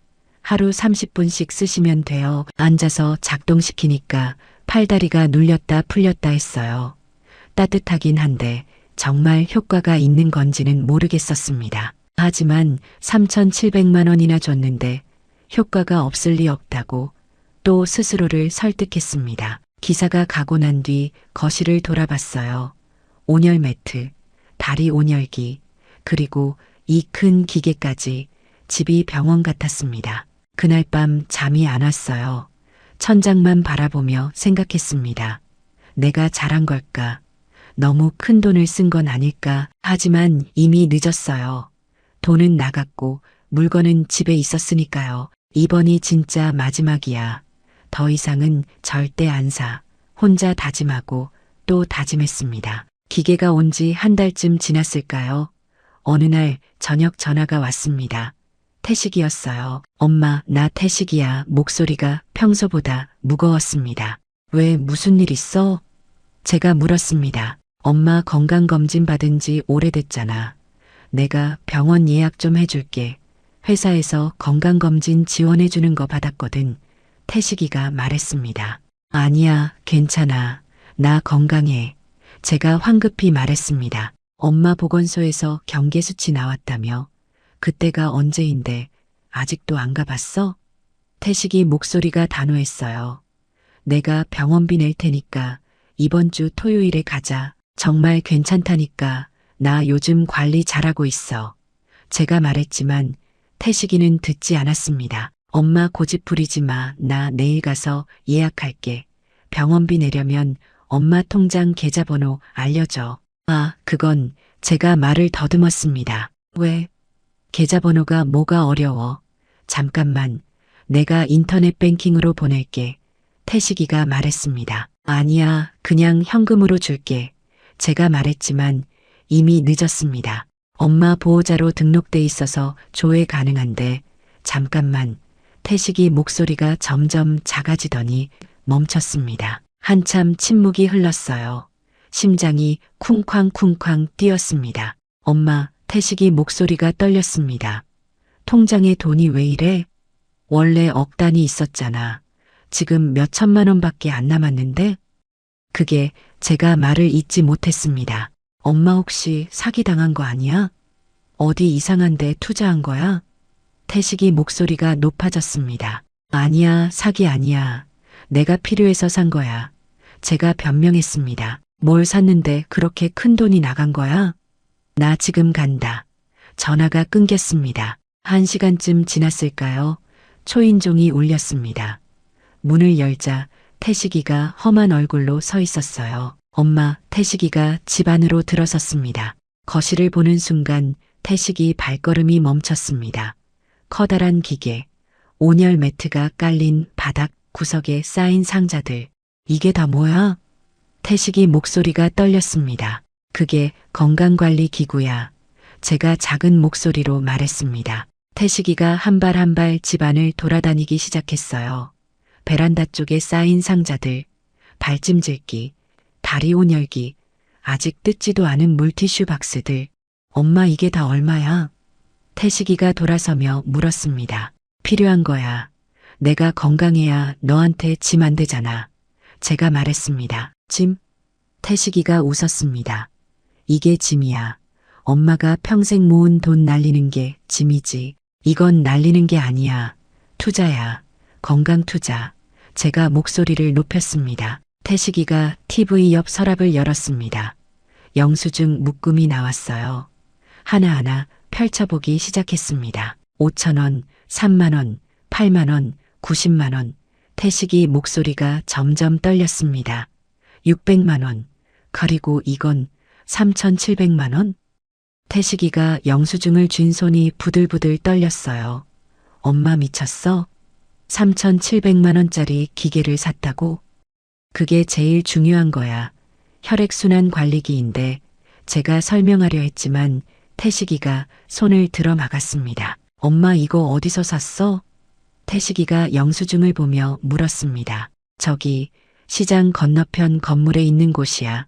하루 30분씩 쓰시면 돼요. 앉아서 작동시키니까 팔다리가 눌렸다 풀렸다 했어요. 따뜻하긴 한데 정말 효과가 있는 건지는 모르겠었습니다. 하지만 3,700만 원이나 줬는데 효과가 없을 리 없다고 또 스스로를 설득했습니다. 기사가 가고 난 뒤 거실을 돌아봤어요. 온열 매트, 다리 온열기, 그리고 이 큰 기계까지 집이 병원 같았습니다. 그날 밤 잠이 안 왔어요. 천장만 바라보며 생각했습니다. 내가 잘한 걸까? 너무 큰 돈을 쓴 건 아닐까? 하지만 이미 늦었어요. 돈은 나갔고 물건은 집에 있었으니까요. 이번이 진짜 마지막이야. 더 이상은 절대 안 사. 혼자 다짐하고 또 다짐했습니다. 기계가 온 지 한 달쯤 지났을까요? 어느 날 저녁 전화가 왔습니다. 태식이었어요. 엄마, 나 태식이야. 목소리가 평소보다 무거웠습니다. 왜 무슨 일 있어? 제가 물었습니다. 엄마 건강검진 받은 지 오래됐잖아. 내가 병원 예약 좀 해줄게. 회사에서 건강검진 지원해주는 거 받았거든. 태식이가 말했습니다. 아니야, 괜찮아. 나 건강해. 제가 황급히 말했습니다. 엄마 보건소에서 경계 수치 나왔다며. 그때가 언제인데 아직도 안 가봤어? 태식이 목소리가 단호했어요. 내가 병원비 낼 테니까 이번 주 토요일에 가자. 정말 괜찮다니까. 나 요즘 관리 잘하고 있어. 제가 말했지만 태식이는 듣지 않았습니다. 엄마 고집 부리지 마. 나 내일 가서 예약할게. 병원비 내려면 엄마 통장 계좌번호 알려줘. 아, 그건 제가 말을 더듬었습니다. 왜? 계좌번호가 뭐가 어려워. 잠깐만. 내가 인터넷 뱅킹으로 보낼게. 태식이가 말했습니다. 아니야, 그냥 현금으로 줄게. 제가 말했지만 이미 늦었습니다. 엄마 보호자로 등록돼 있어서 조회 가능한데 잠깐만. 태식이 목소리가 점점 작아지더니 멈췄습니다. 한참 침묵이 흘렀어요. 심장이 쿵쾅쿵쾅 뛰었습니다. 엄마, 태식이 목소리가 떨렸습니다. 통장에 돈이 왜 이래? 원래 억 단위 있었잖아. 지금 몇 천만 원밖에 안 남았는데? 그게 제가 말을 잇지 못했습니다. 엄마 혹시 사기당한 거 아니야? 어디 이상한데 투자한 거야? 태식이 목소리가 높아졌습니다. 아니야, 사기 아니야. 내가 필요해서 산 거야. 제가 변명했습니다. 뭘 샀는데 그렇게 큰 돈이 나간 거야? 나 지금 간다. 전화가 끊겼습니다. 1시간쯤 지났을까요? 초인종이 울렸습니다. 문을 열자 태식이가 험한 얼굴로 서 있었어요. 엄마, 태식이가 집 안으로 들어섰습니다. 거실을 보는 순간 태식이 발걸음이 멈췄습니다. 커다란 기계, 온열 매트가 깔린 바닥 구석에 쌓인 상자들. 이게 다 뭐야? 태식이 목소리가 떨렸습니다. 그게 건강관리 기구야. 제가 작은 목소리로 말했습니다. 태식이가 한 발 한 발 집안을 돌아다니기 시작했어요. 베란다 쪽에 쌓인 상자들, 발찜질기, 다리 온열기, 아직 뜯지도 않은 물티슈 박스들. 엄마 이게 다 얼마야? 태식이가 돌아서며 물었습니다. 필요한 거야. 내가 건강해야 너한테 짐 안 되잖아. 제가 말했습니다. 짐? 태식이가 웃었습니다. 이게 짐이야. 엄마가 평생 모은 돈 날리는 게 짐이지. 이건 날리는 게 아니야. 투자야. 건강 투자. 제가 목소리를 높였습니다. 태식이가 TV 옆 서랍을 열었습니다. 영수증 묶음이 나왔어요. 하나하나 펼쳐보기 시작했습니다. 5,000원, 3만원, 8만원, 90만원. 태식이 목소리가 점점 떨렸습니다. 600만원. 그리고 이건 3,700만원? 태식이가 영수증을 쥔 손이 부들부들 떨렸어요. 엄마 미쳤어? 3,700만원짜리 기계를 샀다고? 그게 제일 중요한 거야. 혈액순환 관리기인데 제가 설명하려 했지만 태식이가 손을 들어 막았습니다. 엄마 이거 어디서 샀어? 태식이가 영수증을 보며 물었습니다. 저기 시장 건너편 건물에 있는 곳이야.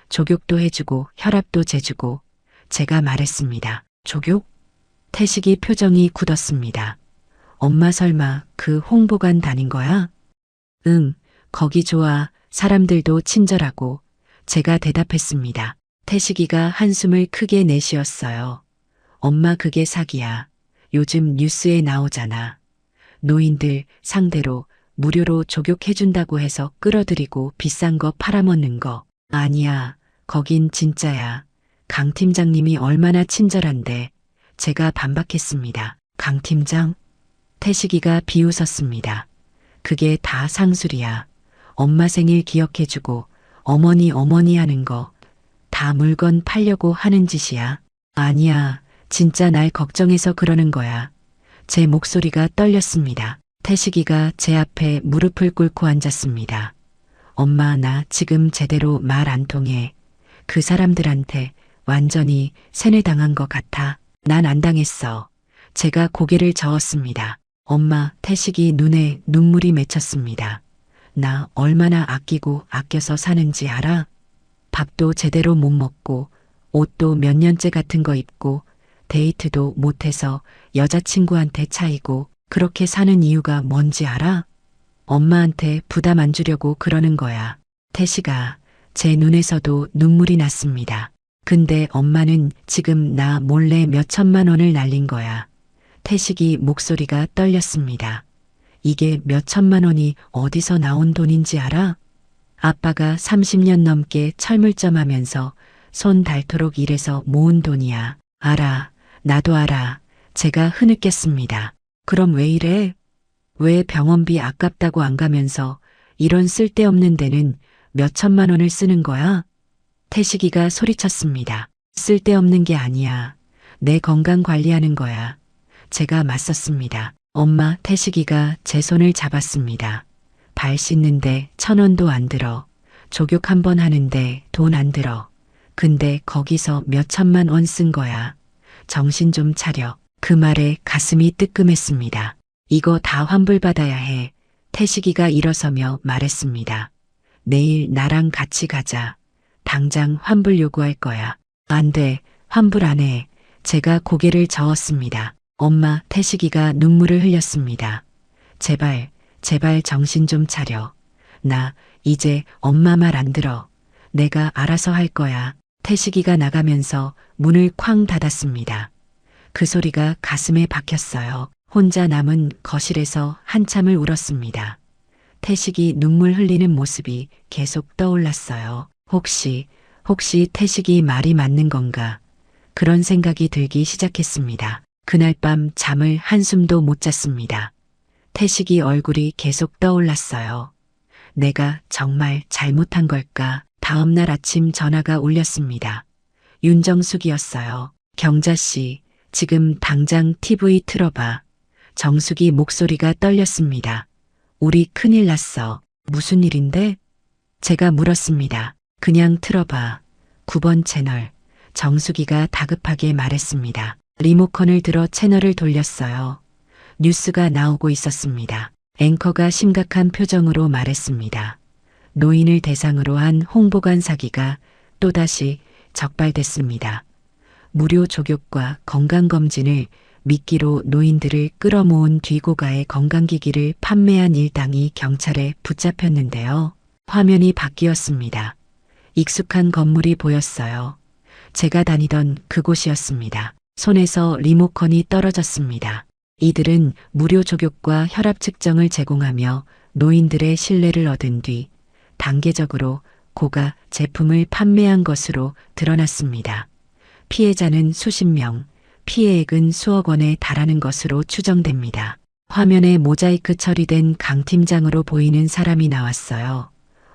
족욕도 해주고 혈압도 재주고. 제가 말했습니다. 족욕? 태식이 표정이 굳었습니다. 엄마 설마 그 홍보관 다닌 거야? 응, 거기 좋아. 사람들도 친절하고. 제가 대답했습니다. 태식이가 한숨을 크게 내쉬었어요. 엄마 그게 사기야. 요즘 뉴스에 나오잖아. 노인들 상대로 무료로 족욕해준다고 해서 끌어들이고 비싼 거 팔아먹는 거. 아니야, 거긴 진짜야. 강 팀장님이 얼마나 친절한데. 제가 반박했습니다. 강 팀장? 태식이가 비웃었습니다. 그게 다 상술이야. 엄마 생일 기억해주고 어머니 하는 거. 다 물건 팔려고 하는 짓이야. 아니야, 진짜 날 걱정해서 그러는 거야. 제 목소리가 떨렸습니다. 태식이가 제 앞에 무릎을 꿇고 앉았습니다. 엄마 나 지금 제대로 말 안 통해. 그 사람들한테 완전히 세뇌당한 것 같아. 난 안 당했어. 제가 고개를 저었습니다. 엄마, 태식이 눈에 눈물이 맺혔습니다. 나 얼마나 아끼고 아껴서 사는지 알아? 밥도 제대로 못 먹고 옷도 몇 년째 같은 거 입고 데이트도 못해서 여자친구한테 차이고 그렇게 사는 이유가 뭔지 알아? 엄마한테 부담 안 주려고 그러는 거야. 태식아, 제 눈에서도 눈물이 났습니다. 근데 엄마는 지금 나 몰래 몇 천만 원을 날린 거야. 태식이 목소리가 떨렸습니다. 이게 몇 천만 원이 어디서 나온 돈인지 알아? 아빠가 30년 넘게 철물점 하면서 손 닳도록 일해서 모은 돈이야. 알아. 나도 알아. 제가 흐느꼈습니다. 그럼 왜 이래? 왜 병원비 아깝다고 안 가면서 이런 쓸데없는 데는 몇 천만 원을 쓰는 거야? 태식이가 소리쳤습니다. 쓸데없는 게 아니야. 내 건강 관리하는 거야. 제가 맞섰습니다. 엄마, 태식이가 제 손을 잡았습니다. 발 씻는데 1,000원도 안 들어. 족욕 한 번 하는데 돈 안 들어. 근데 거기서 몇 천만 원 쓴 거야. 정신 좀 차려. 그 말에 가슴이 뜨끔했습니다. 이거 다 환불받아야 해. 태식이가 일어서며 말했습니다. 내일 나랑 같이 가자. 당장 환불 요구할 거야. 안 돼. 환불 안 해. 제가 고개를 저었습니다. 엄마, 태식이가 눈물을 흘렸습니다. 제발, 제발 정신 좀 차려. 나 이제 엄마 말 안 들어. 내가 알아서 할 거야. 태식이가 나가면서 문을 쾅 닫았습니다. 그 소리가 가슴에 박혔어요. 혼자 남은 거실에서 한참을 울었습니다. 태식이 눈물 흘리는 모습이 계속 떠올랐어요. 혹시 태식이 말이 맞는 건가? 그런 생각이 들기 시작했습니다. 그날 밤 잠을 한숨도 못 잤습니다. 태식이 얼굴이 계속 떠올랐어요. 내가 정말 잘못한 걸까? 다음 날 아침 전화가 울렸습니다. 윤정숙이었어요. 경자씨, 지금 당장 TV 틀어봐. 정숙이 목소리가 떨렸습니다. 우리 큰일 났어. 무슨 일인데? 제가 물었습니다. 그냥 틀어봐. 9번 채널. 정숙이가 다급하게 말했습니다. 리모컨을 들어 채널을 돌렸어요. 뉴스가 나오고 있었습니다. 앵커가 심각한 표정으로 말했습니다. 노인을 대상으로 한 홍보관 사기가 또다시 적발됐습니다. 무료 족욕과 건강검진을 미끼로 노인들을 끌어모은 뒤고가의 건강기기를 판매한 일당이 경찰에 붙잡혔는데요. 화면이 바뀌었습니다. 익숙한 건물이 보였어요. 제가 다니던 그곳이었습니다. 손에서 리모컨이 떨어졌습니다. 이들은 무료 족욕과 혈압 측정을 제공하며 노인들의 신뢰를 얻은 뒤 단계적으로 고가 제품을 판매한 것으로 드러났습니다. 피해자는 수십 명, 피해액은 수억 원에 달하는 것으로 추정됩니다. 화면에 모자이크 처리된 강 팀장으로 보이는 사람이 나왔어요.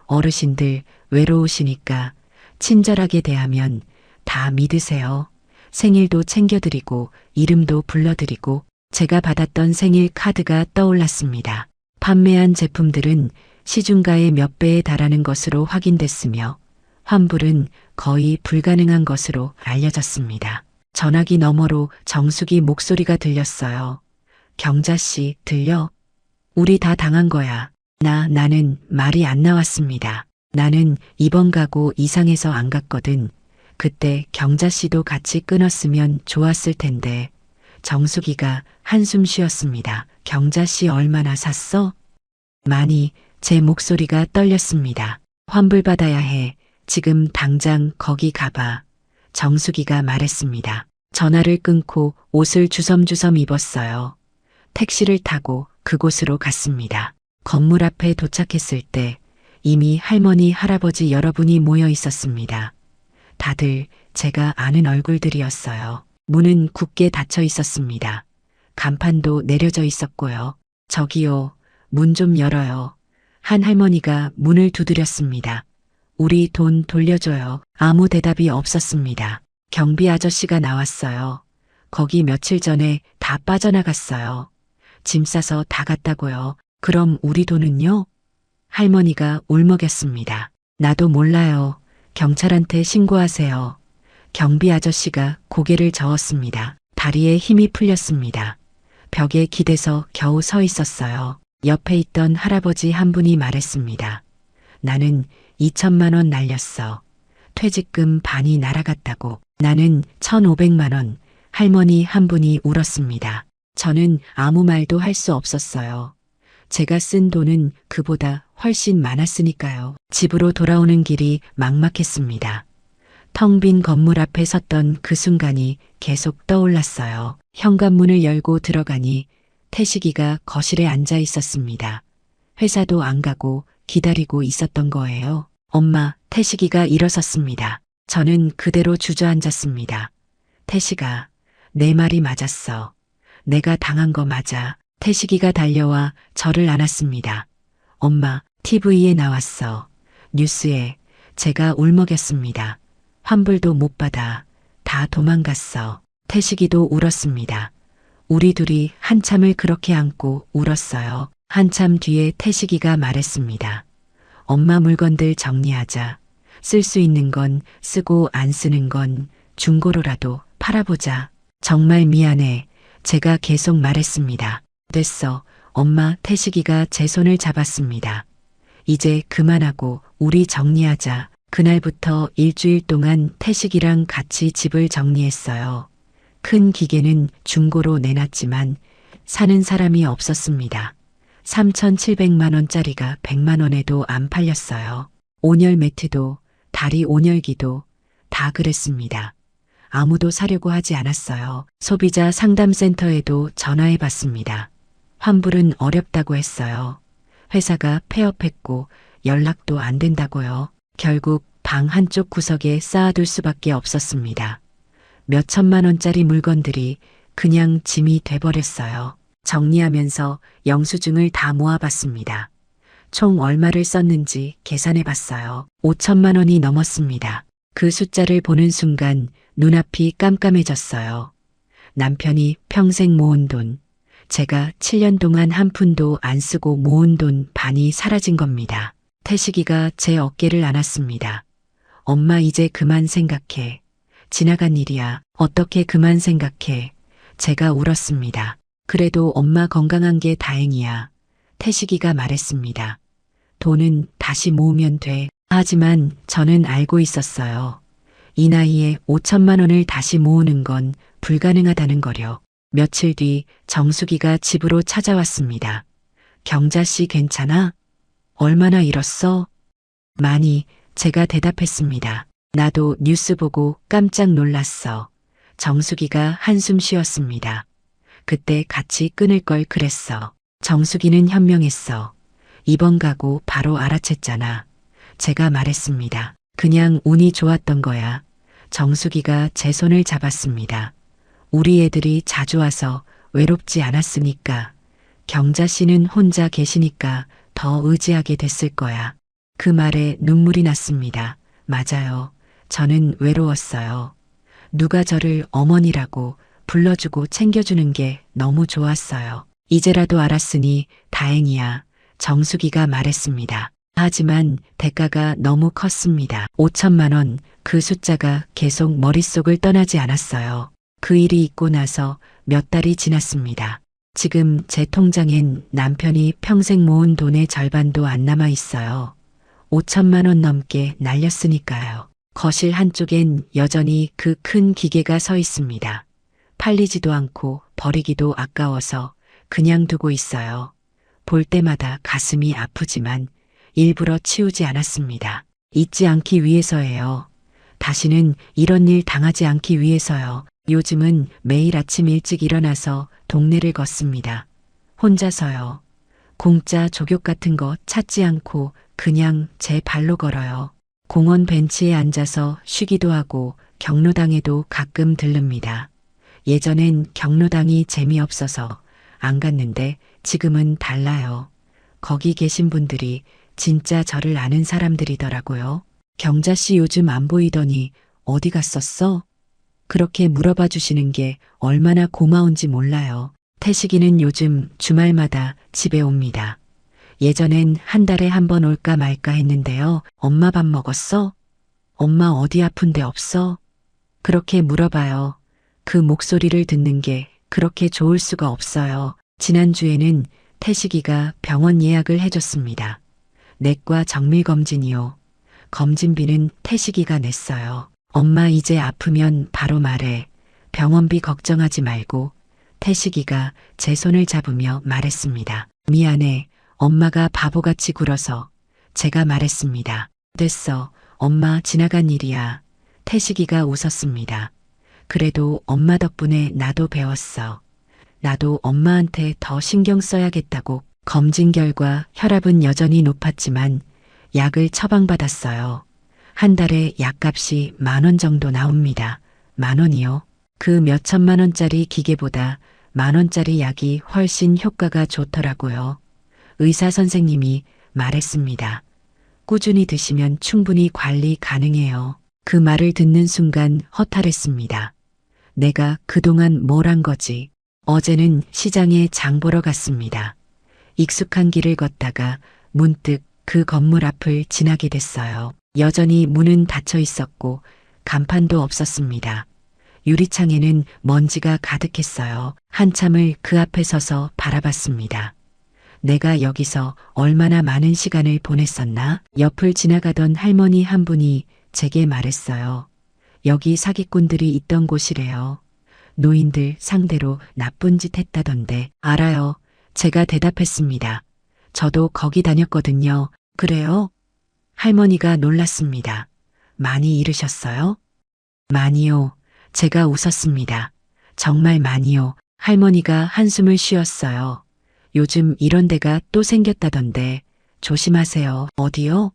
어르신들 외로우시니까 친절하게 대하면 다 믿으세요. 생일도 챙겨드리고 이름도 불러드리고 제가 받았던 생일 카드가 떠올랐습니다. 판매한 제품들은 시중가의 몇 배에 달하는 것으로 확인됐으며 환불은 거의 불가능한 것으로 알려졌습니다. 전화기 너머로 정숙이 목소리가 들렸어요. 경자씨, 들려? 우리 다 당한 거야. 나는 말이 안 나왔습니다. 나는 이번 가구 이상해서 안 갔거든. 그때 경자씨도 같이 끊었으면 좋았을 텐데. 정숙이가 한숨 쉬었습니다. 경자씨 얼마나 샀어? 많이. 제 목소리가 떨렸습니다. 환불받아야 해. 지금 당장 거기 가봐. 정숙이가 말했습니다. 전화를 끊고 옷을 주섬주섬 입었어요. 택시를 타고 그곳으로 갔습니다. 건물 앞에 도착했을 때 이미 할머니, 할아버지 여러분이 모여 있었습니다. 다들 제가 아는 얼굴들이었어요. 문은 굳게 닫혀 있었습니다. 간판도 내려져 있었고요. 저기요, 문 좀 열어요. 한 할머니가 문을 두드렸습니다. 우리 돈 돌려줘요. 아무 대답이 없었습니다. 경비 아저씨가 나왔어요. 거기 며칠 전에 다 빠져나갔어요. 짐 싸서 다 갔다고요. 그럼 우리 돈은요? 할머니가 울먹였습니다. 나도 몰라요. 경찰한테 신고하세요. 경비 아저씨가 고개를 저었습니다. 다리에 힘이 풀렸습니다. 벽에 기대서 겨우 서 있었어요. 옆에 있던 할아버지 한 분이 말했습니다. 나는 2천만 원 날렸어. 퇴직금 반이 날아갔다고. 나는 1,500만 원. 할머니 한 분이 울었습니다. 저는 아무 말도 할 수 없었어요. 제가 쓴 돈은 그보다 훨씬 많았으니까요. 집으로 돌아오는 길이 막막했습니다. 텅 빈 건물 앞에 섰던 그 순간이 계속 떠올랐어요. 현관문을 열고 들어가니 태식이가 거실에 앉아 있었습니다. 회사도 안 가고 기다리고 있었던 거예요. 엄마, 태식이가 일어섰습니다. 저는 그대로 주저앉았습니다. 태식아, 내 말이 맞았어. 내가 당한 거 맞아. 태식이가 달려와 저를 안았습니다. 엄마, TV에 나왔어. 뉴스에. 제가 울먹였습니다. 환불도 못 받아. 다 도망갔어. 태식이도 울었습니다. 우리 둘이 한참을 그렇게 안고 울었어요. 한참 뒤에 태식이가 말했습니다. 엄마 물건들 정리하자. 쓸 수 있는 건 쓰고 안 쓰는 건 중고로라도 팔아보자. 정말 미안해. 제가 계속 말했습니다. 됐어. 엄마. 태식이가 제 손을 잡았습니다. 이제 그만하고 우리 정리하자. 그날부터 일주일 동안 태식이랑 같이 집을 정리했어요. 큰 기계는 중고로 내놨지만 사는 사람이 없었습니다. 3,700만 원짜리가 100만 원에도 안 팔렸어요. 온열 매트도 다리 온열기도 다 그랬습니다. 아무도 사려고 하지 않았어요. 소비자 상담센터에도 전화해 봤습니다. 환불은 어렵다고 했어요. 회사가 폐업했고 연락도 안 된다고요. 결국 방 한쪽 구석에 쌓아둘 수밖에 없었습니다. 몇 천만 원짜리 물건들이 그냥 짐이 돼버렸어요. 정리하면서 영수증을 다 모아봤습니다. 총 얼마를 썼는지 계산해 봤어요. 5천만 원이 넘었습니다. 그 숫자를 보는 순간 눈앞이 깜깜해졌어요. 남편이 평생 모은 돈, 제가 7년 동안 한 푼도 안 쓰고 모은 돈 반이 사라진 겁니다. 태식이가 제 어깨를 안았습니다. 엄마 이제 그만 생각해. 지나간 일이야. 어떻게 그만 생각해. 제가 울었습니다. 그래도 엄마 건강한 게 다행이야. 태식이가 말했습니다. 돈은 다시 모으면 돼. 하지만 저는 알고 있었어요. 이 나이에 5천만 원을 다시 모으는 건 불가능하다는 거려. 며칠 뒤 정수기가 집으로 찾아왔습니다. 경자 씨 괜찮아? 얼마나 잃었어? 많이, 제가 대답했습니다. 나도 뉴스 보고 깜짝 놀랐어. 정수기가 한숨 쉬었습니다. 그때 같이 끊을 걸 그랬어. 정수기는 현명했어. 이번 가구 바로 알아챘잖아. 제가 말했습니다. 그냥 운이 좋았던 거야. 정수기가 제 손을 잡았습니다. 우리 애들이 자주 와서 외롭지 않았으니까. 경자 씨는 혼자 계시니까 더 의지하게 됐을 거야. 그 말에 눈물이 났습니다. 맞아요. 저는 외로웠어요. 누가 저를 어머니라고 불러주고 챙겨주는 게 너무 좋았어요. 이제라도 알았으니 다행이야. 정수기가 말했습니다. 하지만 대가가 너무 컸습니다. 5천만 원, 그 숫자가 계속 머릿속을 떠나지 않았어요. 그 일이 있고 나서 몇 달이 지났습니다. 지금 제 통장엔 남편이 평생 모은 돈의 절반도 안 남아 있어요. 5천만 원 넘게 날렸으니까요. 거실 한쪽엔 여전히 그 큰 기계가 서 있습니다. 팔리지도 않고 버리기도 아까워서 그냥 두고 있어요. 볼 때마다 가슴이 아프지만 일부러 치우지 않았습니다. 잊지 않기 위해서예요. 다시는 이런 일 당하지 않기 위해서요. 요즘은 매일 아침 일찍 일어나서 동네를 걷습니다. 혼자서요. 공짜 족욕 같은 거 찾지 않고 그냥 제 발로 걸어요. 공원 벤치에 앉아서 쉬기도 하고 경로당에도 가끔 들릅니다. 예전엔 경로당이 재미없어서 안 갔는데 지금은 달라요. 거기 계신 분들이 진짜 저를 아는 사람들이더라고요. 경자 씨 요즘 안 보이더니 어디 갔었어? 그렇게 물어봐 주시는 게 얼마나 고마운지 몰라요. 태식이는 요즘 주말마다 집에 옵니다. 예전엔 한 달에 한 번 올까 말까 했는데요. 엄마 밥 먹었어? 엄마 어디 아픈 데 없어? 그렇게 물어봐요. 그 목소리를 듣는 게 그렇게 좋을 수가 없어요. 지난주에는 태식이가 병원 예약을 해줬습니다. 내과 정밀검진이요. 검진비는 태식이가 냈어요. 엄마 이제 아프면 바로 말해. 병원비 걱정하지 말고. 태식이가 제 손을 잡으며 말했습니다. 미안해. 엄마가 바보같이 굴어서. 제가 말했습니다. 됐어. 엄마 지나간 일이야. 태식이가 웃었습니다. 그래도 엄마 덕분에 나도 배웠어. 나도 엄마한테 더 신경 써야겠다고. 검진 결과 혈압은 여전히 높았지만 약을 처방받았어요. 한 달에 약값이 10,000원 정도 나옵니다. 10,000원이요? 그 몇천만 원짜리 기계보다 10,000원짜리 약이 훨씬 효과가 좋더라고요. 의사 선생님이 말했습니다. 꾸준히 드시면 충분히 관리 가능해요. 그 말을 듣는 순간 허탈했습니다. 내가 그동안 뭘 한 거지? 어제는 시장에 장 보러 갔습니다. 익숙한 길을 걷다가 문득 그 건물 앞을 지나게 됐어요. 여전히 문은 닫혀 있었고 간판도 없었습니다. 유리창에는 먼지가 가득했어요. 한참을 그 앞에 서서 바라봤습니다. 내가 여기서 얼마나 많은 시간을 보냈었나? 옆을 지나가던 할머니 한 분이 제게 말했어요. 여기 사기꾼들이 있던 곳이래요. 노인들 상대로 나쁜 짓 했다던데. 알아요. 제가 대답했습니다. 저도 거기 다녔거든요. 그래요? 할머니가 놀랐습니다. 많이 잃으셨어요? 많이요. 제가 웃었습니다. 정말 많이요. 할머니가 한숨을 쉬었어요. 요즘 이런 데가 또 생겼다던데 조심하세요. 어디요?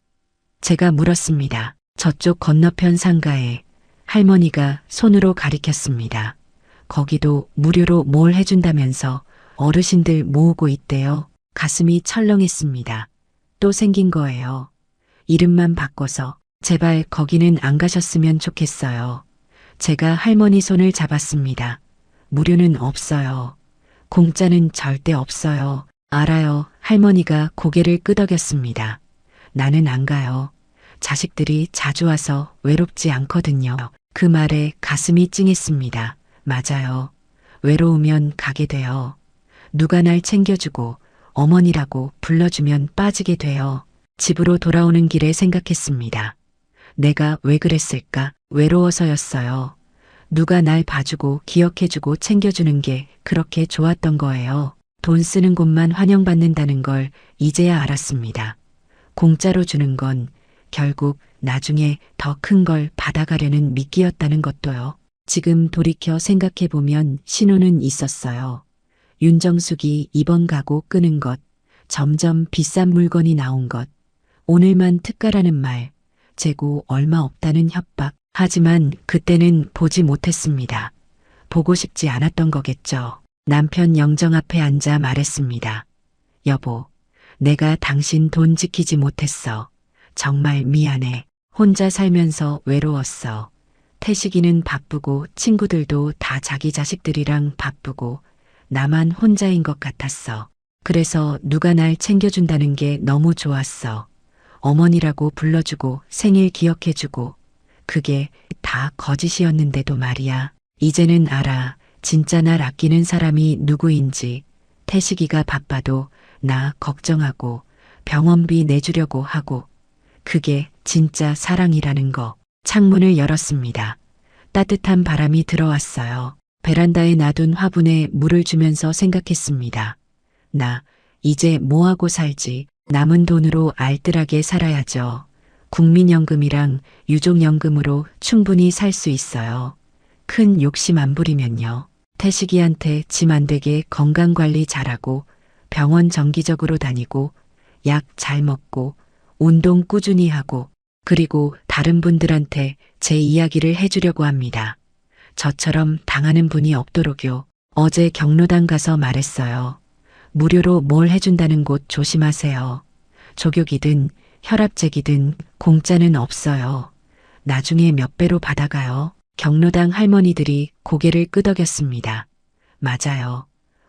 제가 물었습니다. 저쪽 건너편 상가에. 할머니가 손으로 가리켰습니다. 거기도 무료로 뭘 해준다면서 어르신들 모으고 있대요. 가슴이 철렁했습니다. 또 생긴 거예요. 이름만 바꿔서 제발 거기는 안 가셨으면 좋겠어요. 제가 할머니 손을 잡았습니다. 무료는 없어요. 공짜는 절대 없어요. 알아요. 할머니가 고개를 끄덕였습니다. 나는 안 가요. 자식들이 자주 와서 외롭지 않거든요. 그 말에 가슴이 찡했습니다. 맞아요. 외로우면 가게 돼요. 누가 날 챙겨주고 어머니라고 불러주면 빠지게 돼요. 집으로 돌아오는 길에 생각했습니다. 내가 왜 그랬을까? 외로워서였어요. 누가 날 봐주고 기억해주고 챙겨주는 게 그렇게 좋았던 거예요. 돈 쓰는 곳만 환영받는다는 걸 이제야 알았습니다. 공짜로 주는 건 결국 나중에 더 큰 걸 받아가려는 미끼였다는 것도요. 지금 돌이켜 생각해보면 신호는 있었어요. 윤정숙이 이번 가구 끄는 것, 점점 비싼 물건이 나온 것, 오늘만 특가라는 말, 재고 얼마 없다는 협박. 하지만 그때는 보지 못했습니다. 보고 싶지 않았던 거겠죠. 남편 영정 앞에 앉아 말했습니다. 여보, 내가 당신 돈 지키지 못했어. 정말 미안해. 혼자 살면서 외로웠어. 태식이는 바쁘고 친구들도 다 자기 자식들이랑 바쁘고 나만 혼자인 것 같았어. 그래서 누가 날 챙겨준다는 게 너무 좋았어. 어머니라고 불러주고 생일 기억해주고 그게 다 거짓이었는데도 말이야. 이제는 알아. 진짜 날 아끼는 사람이 누구인지. 태식이가 바빠도 나 걱정하고 병원비 내주려고 하고 그게 진짜 사랑이라는 거. 창문을 열었습니다. 따뜻한 바람이 들어왔어요. 베란다에 놔둔 화분에 물을 주면서 생각했습니다. 나 이제 뭐하고 살지? 남은 돈으로 알뜰하게 살아야죠. 국민연금이랑 유족연금으로 충분히 살 수 있어요. 큰 욕심 안 부리면요. 태식이한테 짐 안 되게 건강관리 잘하고 병원 정기적으로 다니고 약 잘 먹고 운동 꾸준히 하고 그리고 다른 분들한테 제 이야기를 해주려고 합니다. 저처럼 당하는 분이 없도록요. 어제 경로당 가서 말했어요. 무료로 뭘 해준다는 곳 조심하세요. 족욕이든 혈압제기든 공짜는 없어요. 나중에 몇 배로 받아가요. 경로당 할머니들이 고개를 끄덕였습니다. 맞아요.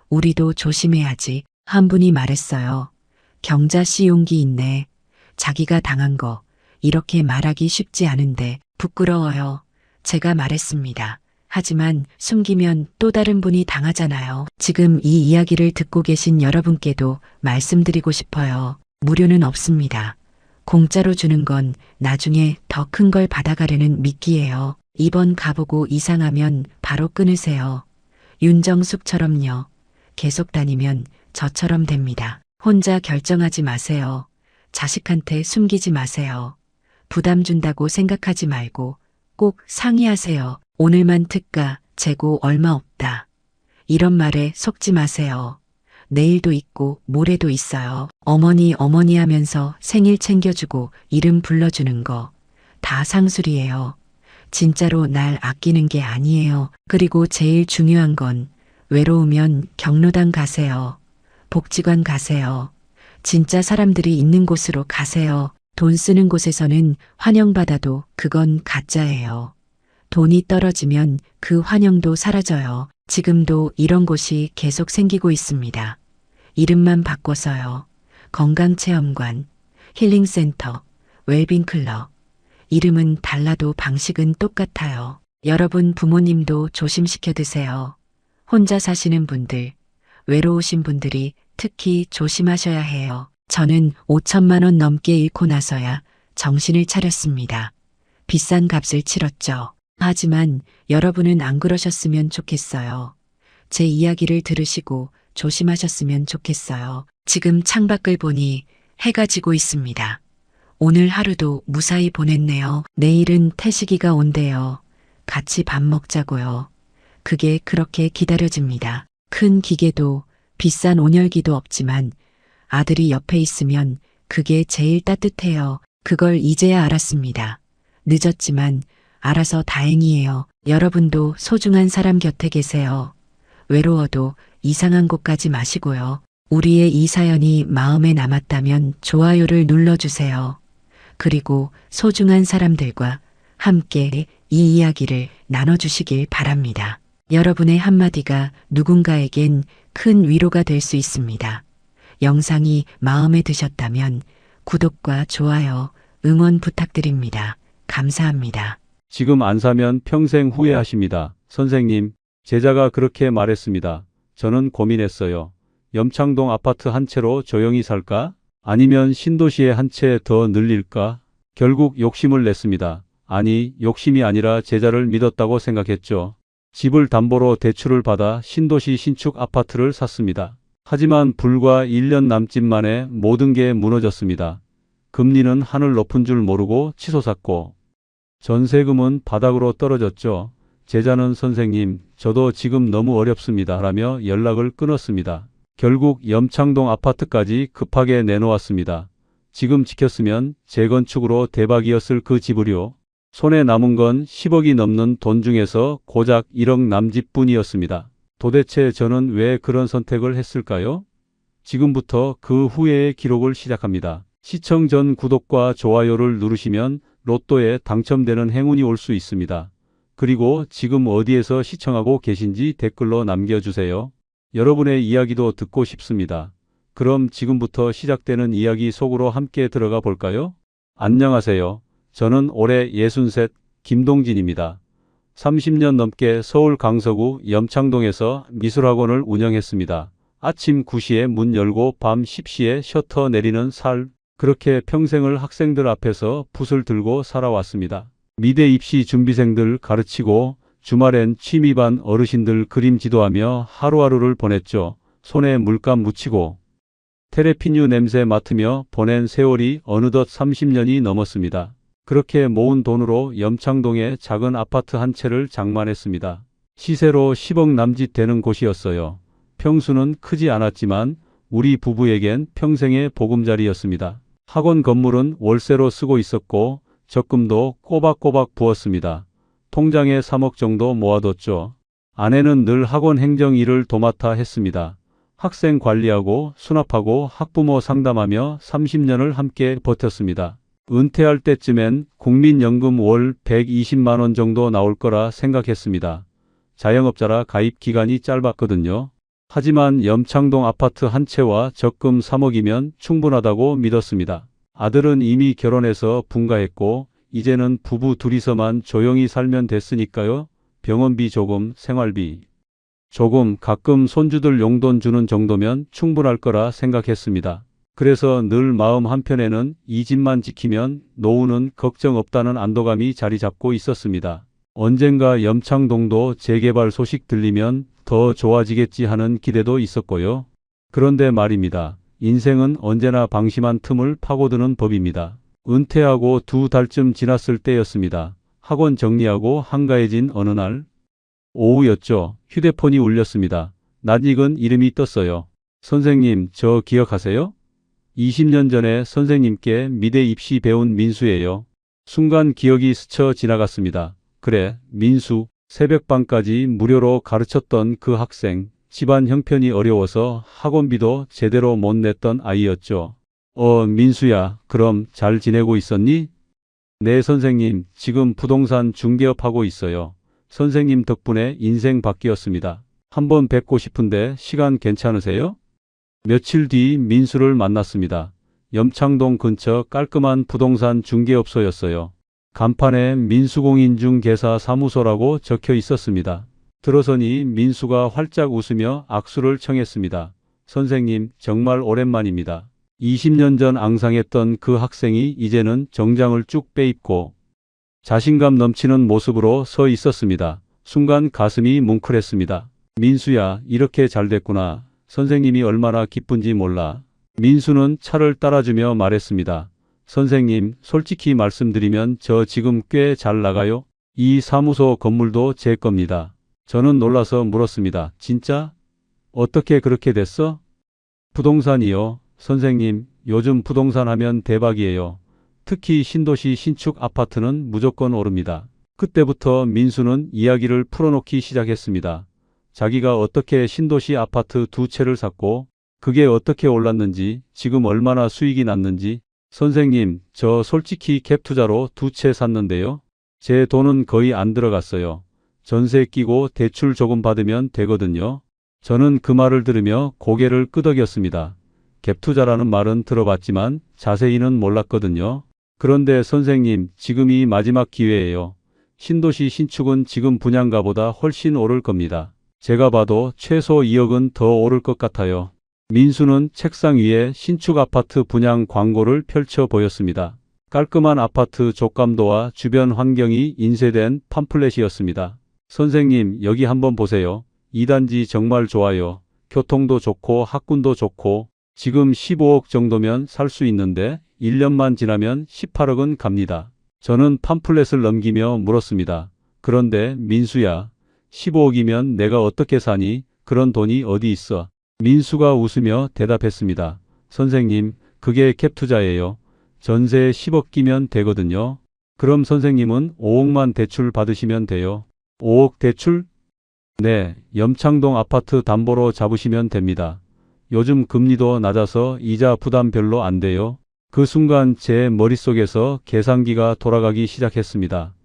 우리도 조심해야지. 한 분이 말했어요. 경자 씨 용기 있네. 자기가 당한 거 이렇게 말하기 쉽지 않은데 부끄러워요. 제가 말했습니다. 하지만 숨기면 또 다른 분이 당하잖아요. 지금 이 이야기를 듣고 계신 여러분께도 말씀드리고 싶어요. 무료는 없습니다. 공짜로 주는 건 나중에 더 큰 걸 받아가려는 미끼예요. 이번 가보고 이상하면 바로 끊으세요. 윤정숙처럼요. 계속 다니면 저처럼 됩니다. 혼자 결정하지 마세요. 자식한테 숨기지 마세요. 부담 준다고 생각하지 말고 꼭 상의하세요. 오늘만 특가, 재고 얼마 없다. 이런 말에 속지 마세요. 내일도 있고 모레도 있어요. 어머니 하면서 생일 챙겨주고 이름 불러주는 거 다 상술이에요. 진짜로 날 아끼는 게 아니에요. 그리고 제일 중요한 건 외로우면 경로당 가세요. 복지관 가세요. 진짜 사람들이 있는 곳으로 가세요. 돈 쓰는 곳에서는 환영받아도 그건 가짜예요. 돈이 떨어지면 그 환영도 사라져요. 지금도 이런 곳이 계속 생기고 있습니다. 이름만 바꿔서요. 건강체험관, 힐링센터, 웰빙클럽. 이름은 달라도 방식은 똑같아요. 여러분 부모님도 조심시켜 드세요. 혼자 사시는 분들, 외로우신 분들이 특히 조심하셔야 해요. 저는 5천만 원 넘게 잃고 나서야 정신을 차렸습니다. 비싼 값을 치렀죠. 하지만 여러분은 안 그러셨으면 좋겠어요. 제 이야기를 들으시고 조심하셨으면 좋겠어요. 지금 창밖을 보니 해가 지고 있습니다. 오늘 하루도 무사히 보냈네요. 내일은 태식이가 온대요. 같이 밥 먹자고요. 그게 그렇게 기다려집니다. 큰 기계도 비싼 온열기도 없지만 아들이 옆에 있으면 그게 제일 따뜻해요. 그걸 이제야 알았습니다. 늦었지만 알아서 다행이에요. 여러분도 소중한 사람 곁에 계세요. 외로워도 이상한 곳 가지 마시고요. 우리의 이 사연이 마음에 남았다면 좋아요를 눌러주세요. 그리고 소중한 사람들과 함께 이 이야기를 나눠주시길 바랍니다. 여러분의 한마디가 누군가에겐 큰 위로가 될 수 있습니다. 영상이 마음에 드셨다면 구독과 좋아요, 응원 부탁드립니다. 감사합니다. 지금 안 사면 평생 후회하십니다. 선생님, 제자가 그렇게 말했습니다. 저는 고민했어요. 염창동 아파트 한 채로 조용히 살까? 아니면 신도시에 한 채 더 늘릴까? 결국 욕심을 냈습니다. 아니, 욕심이 아니라 제자를 믿었다고 생각했죠. 집을 담보로 대출을 받아 신도시 신축 아파트를 샀습니다. 하지만 불과 1년 남짓 만에 모든 게 무너졌습니다. 금리는 하늘 높은 줄 모르고 치솟았고 전세금은 바닥으로 떨어졌죠. 제자는 선생님, 저도 지금 너무 어렵습니다 라며 연락을 끊었습니다. 결국 염창동 아파트까지 급하게 내놓았습니다. 지금 지켰으면 재건축으로 대박이었을 그 집을요. 손에 남은 건 10억이 넘는 돈 중에서 고작 1억 남짓뿐이었습니다. 도대체 저는 왜 그런 선택을 했을까요? 지금부터 그 후회의 기록을 시작합니다. 시청 전 구독과 좋아요를 누르시면 로또에 당첨되는 행운이 올 수 있습니다. 그리고 지금 어디에서 시청하고 계신지 댓글로 남겨주세요. 여러분의 이야기도 듣고 싶습니다. 그럼 지금부터 시작되는 이야기 속으로 함께 들어가 볼까요? 안녕하세요. 저는 올해 63 김동진입니다. 30년 넘게 서울 강서구 염창동에서 미술학원을 운영했습니다. 아침 9시에 문 열고 밤 10시에 셔터 내리는 살, 그렇게 평생을 학생들 앞에서 붓을 들고 살아왔습니다. 미대 입시 준비생들 가르치고 주말엔 취미반 어르신들 그림 지도하며 하루하루를 보냈죠. 손에 물감 묻히고 테레피뉴 냄새 맡으며 보낸 세월이 어느덧 30년이 넘었습니다. 그렇게 모은 돈으로 염창동에 작은 아파트 한 채를 장만했습니다. 시세로 10억 남짓 되는 곳이었어요. 평수는 크지 않았지만 우리 부부에겐 평생의 보금자리였습니다. 학원 건물은 월세로 쓰고 있었고 적금도 꼬박꼬박 부었습니다. 통장에 3억 정도 모아뒀죠. 아내는 늘 학원 행정 일을 도맡아 했습니다. 학생 관리하고 수납하고 학부모 상담하며 30년을 함께 버텼습니다. 은퇴할 때쯤엔 국민연금 월 120만 원 정도 나올 거라 생각했습니다. 자영업자라 가입 기간이 짧았거든요. 하지만 염창동 아파트 한 채와 적금 3억이면 충분하다고 믿었습니다. 아들은 이미 결혼해서 분가했고 이제는 부부 둘이서만 조용히 살면 됐으니까요. 병원비 조금, 생활비 조금, 가끔 손주들 용돈 주는 정도면 충분할 거라 생각했습니다. 그래서 늘 마음 한편에는 이 집만 지키면 노후는 걱정 없다는 안도감이 자리 잡고 있었습니다. 언젠가 염창동도 재개발 소식 들리면 더 좋아지겠지 하는 기대도 있었고요. 그런데 말입니다. 인생은 언제나 방심한 틈을 파고드는 법입니다. 은퇴하고 2달쯤 지났을 때였습니다. 학원 정리하고 한가해진 어느 날 오후였죠. 휴대폰이 울렸습니다. 낯익은 이름이 떴어요. 선생님, 저 기억하세요? 20년 전에 선생님께 미대 입시 배운 민수예요. 순간 기억이 스쳐 지나갔습니다. 그래, 민수. 새벽밤까지 무료로 가르쳤던 그 학생. 집안 형편이 어려워서 학원비도 제대로 못 냈던 아이였죠. 민수야, 그럼 잘 지내고 있었니? 네, 선생님. 지금 부동산 중개업 하고 있어요. 선생님 덕분에 인생 바뀌었습니다. 한번 뵙고 싶은데 시간 괜찮으세요? 며칠 뒤 민수를 만났습니다. 염창동 근처 깔끔한 부동산 중개업소였어요. 간판에 민수공인중개사 사무소라고 적혀 있었습니다. 들어서니 민수가 활짝 웃으며 악수를 청했습니다. 선생님, 정말 오랜만입니다. 20년 전 앙상했던 그 학생이 이제는 정장을 쭉 빼입고 자신감 넘치는 모습으로 서 있었습니다. 순간 가슴이 뭉클했습니다. 민수야, 이렇게 잘 됐구나. 선생님이 얼마나 기쁜지 몰라. 민수는 차를 따라주며 말했습니다. 선생님, 솔직히 말씀드리면 저 지금 꽤 잘 나가요. 이 사무소 건물도 제 겁니다. 저는 놀라서 물었습니다. 진짜? 어떻게 그렇게 됐어? 부동산이요. 선생님, 요즘 부동산 하면 대박이에요. 특히 신도시 신축 아파트는 무조건 오릅니다. 그때부터 민수는 이야기를 풀어놓기 시작했습니다. 자기가 어떻게 신도시 아파트 2채를 샀고, 그게 어떻게 올랐는지, 지금 얼마나 수익이 났는지. 선생님, 저 솔직히 갭 투자로 2채 샀는데요. 제 돈은 거의 안 들어갔어요. 전세 끼고 대출 조금 받으면 되거든요. 저는 그 말을 들으며 고개를 끄덕였습니다. 갭 투자라는 말은 들어봤지만 자세히는 몰랐거든요. 그런데 선생님, 지금이 마지막 기회예요. 신도시 신축은 지금 분양가보다 훨씬 오를 겁니다. 제가 봐도 최소 2억은 더 오를 것 같아요. 민수는 책상 위에 신축 아파트 분양 광고를 펼쳐 보였습니다. 깔끔한 아파트 족감도와 주변 환경이 인쇄된 팜플렛이었습니다. 선생님, 여기 한번 보세요. 이 단지 정말 좋아요. 교통도 좋고 학군도 좋고 지금 15억 정도면 살 수 있는데 1년만 지나면 18억은 갑니다. 저는 팜플렛을 넘기며 물었습니다. 그런데 민수야, 15억이면 내가 어떻게 사니? 그런 돈이 어디 있어? 민수가 웃으며 대답했습니다. 선생님, 그게 캡 투자예요. 전세에 10억 끼면 되거든요. 그럼 선생님은 5억만 대출 받으시면 돼요. 5억 대출? 네, 염창동 아파트 담보로 잡으시면 됩니다. 요즘 금리도 낮아서 이자 부담 별로 안 돼요. 그 순간 제 머릿속에서 계산기가 돌아가기 시작했습니다.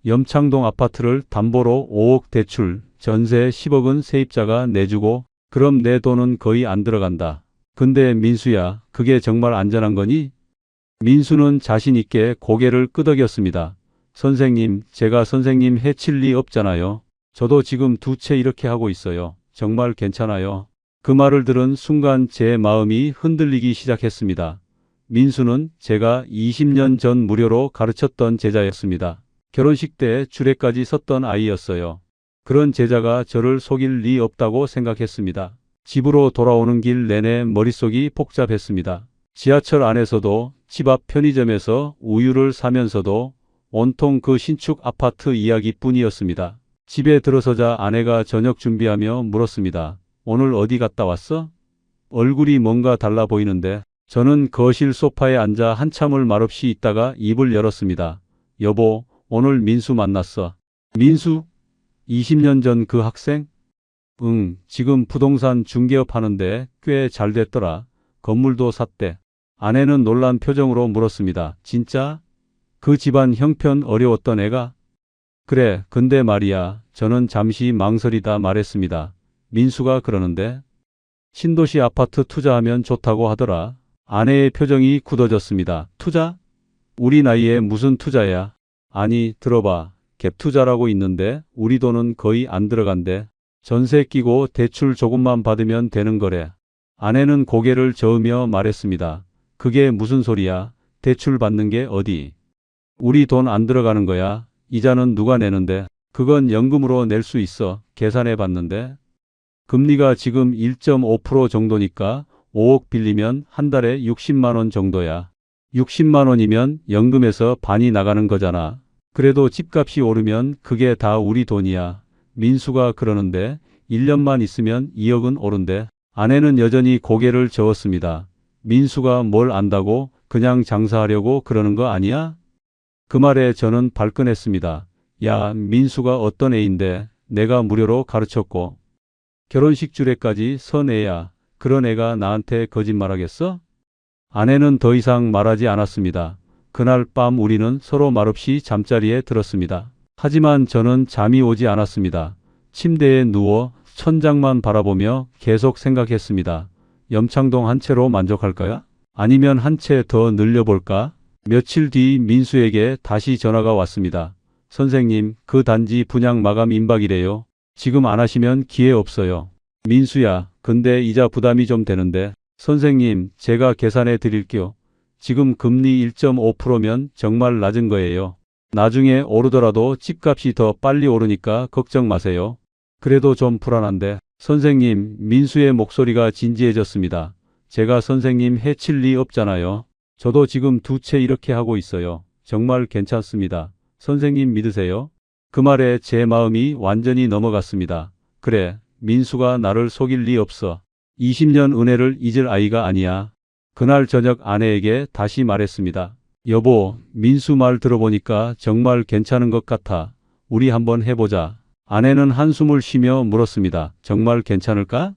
염창동 아파트를 담보로 5억 대출, 전세 10억은 세입자가 내주고 그럼 내 돈은 거의 안 들어간다. 근데 민수야, 그게 정말 안전한 거니? 민수는 자신 있게 고개를 끄덕였습니다. 선생님, 제가 선생님 해칠 리 없잖아요. 저도 지금 2채 이렇게 하고 있어요. 정말 괜찮아요. 그 말을 들은 순간 제 마음이 흔들리기 시작했습니다. 민수는 제가 20년 전 무료로 가르쳤던 제자였습니다. 결혼식 때 주례까지 섰던 아이였어요. 그런 제자가 저를 속일 리 없다고 생각했습니다. 집으로 돌아오는 길 내내 머릿속이 복잡했습니다. 지하철 안에서도 집 앞 편의점에서 우유를 사면서도 온통 그 신축 아파트 이야기뿐이었습니다. 집에 들어서자 아내가 저녁 준비하며 물었습니다. 오늘 어디 갔다 왔어? 얼굴이 뭔가 달라 보이는데. 저는 거실 소파에 앉아 한참을 말없이 있다가 입을 열었습니다. 여보, 오늘 민수 만났어. 민수? 20년 전 그 학생? 응, 지금 부동산 중개업 하는데 꽤 잘 됐더라. 건물도 샀대. 아내는 놀란 표정으로 물었습니다. 진짜? 그 집안 형편 어려웠던 애가? 그래, 근데 말이야. 저는 잠시 망설이다 말했습니다. 민수가 그러는데 신도시 아파트 투자하면 좋다고 하더라. 아내의 표정이 굳어졌습니다. 투자? 우리 나이에 무슨 투자야? 아니, 들어봐. 갭 투자라고 있는데 우리 돈은 거의 안 들어간대. 전세 끼고 대출 조금만 받으면 되는 거래. 아내는 고개를 저으며 말했습니다. 그게 무슨 소리야? 대출 받는 게 어디? 우리 돈 안 들어가는 거야. 이자는 누가 내는데? 그건 연금으로 낼 수 있어. 계산해 봤는데. 금리가 지금 1.5% 정도니까 5억 빌리면 한 달에 60만 원 정도야. 60만 원이면 연금에서 반이 나가는 거잖아. 그래도 집값이 오르면 그게 다 우리 돈이야. 민수가 그러는데 1년만 있으면 2억은 오른대. 아내는 여전히 고개를 저었습니다. 민수가 뭘 안다고 그냥 장사하려고 그러는 거 아니야? 그 말에 저는 발끈했습니다. 야, 민수가 어떤 애인데 내가 무료로 가르쳤고 결혼식 주례까지 선 애야. 그런 애가 나한테 거짓말하겠어? 아내는 더 이상 말하지 않았습니다. 그날 밤 우리는 서로 말없이 잠자리에 들었습니다. 하지만 저는 잠이 오지 않았습니다. 침대에 누워 천장만 바라보며 계속 생각했습니다. 염창동 한 채로 만족할 거야? 아니면 한 채 더 늘려볼까? 며칠 뒤 민수에게 다시 전화가 왔습니다. 선생님, 그 단지 분양 마감 임박이래요. 지금 안 하시면 기회 없어요. 민수야, 근데 이자 부담이 좀 되는데. 선생님, 제가 계산해 드릴게요. 지금 금리 1.5%면 정말 낮은 거예요. 나중에 오르더라도 집값이 더 빨리 오르니까 걱정 마세요. 그래도 좀 불안한데. 선생님, 민수의 목소리가 진지해졌습니다. 제가 선생님 해칠 리 없잖아요. 저도 지금 2채 이렇게 하고 있어요. 정말 괜찮습니다. 선생님 믿으세요? 그 말에 제 마음이 완전히 넘어갔습니다. 그래, 민수가 나를 속일 리 없어. 20년 은혜를 잊을 아이가 아니야. 그날 저녁 아내에게 다시 말했습니다. 여보, 민수 말 들어보니까 정말 괜찮은 것 같아. 우리 한번 해보자. 아내는 한숨을 쉬며 물었습니다. 정말 괜찮을까?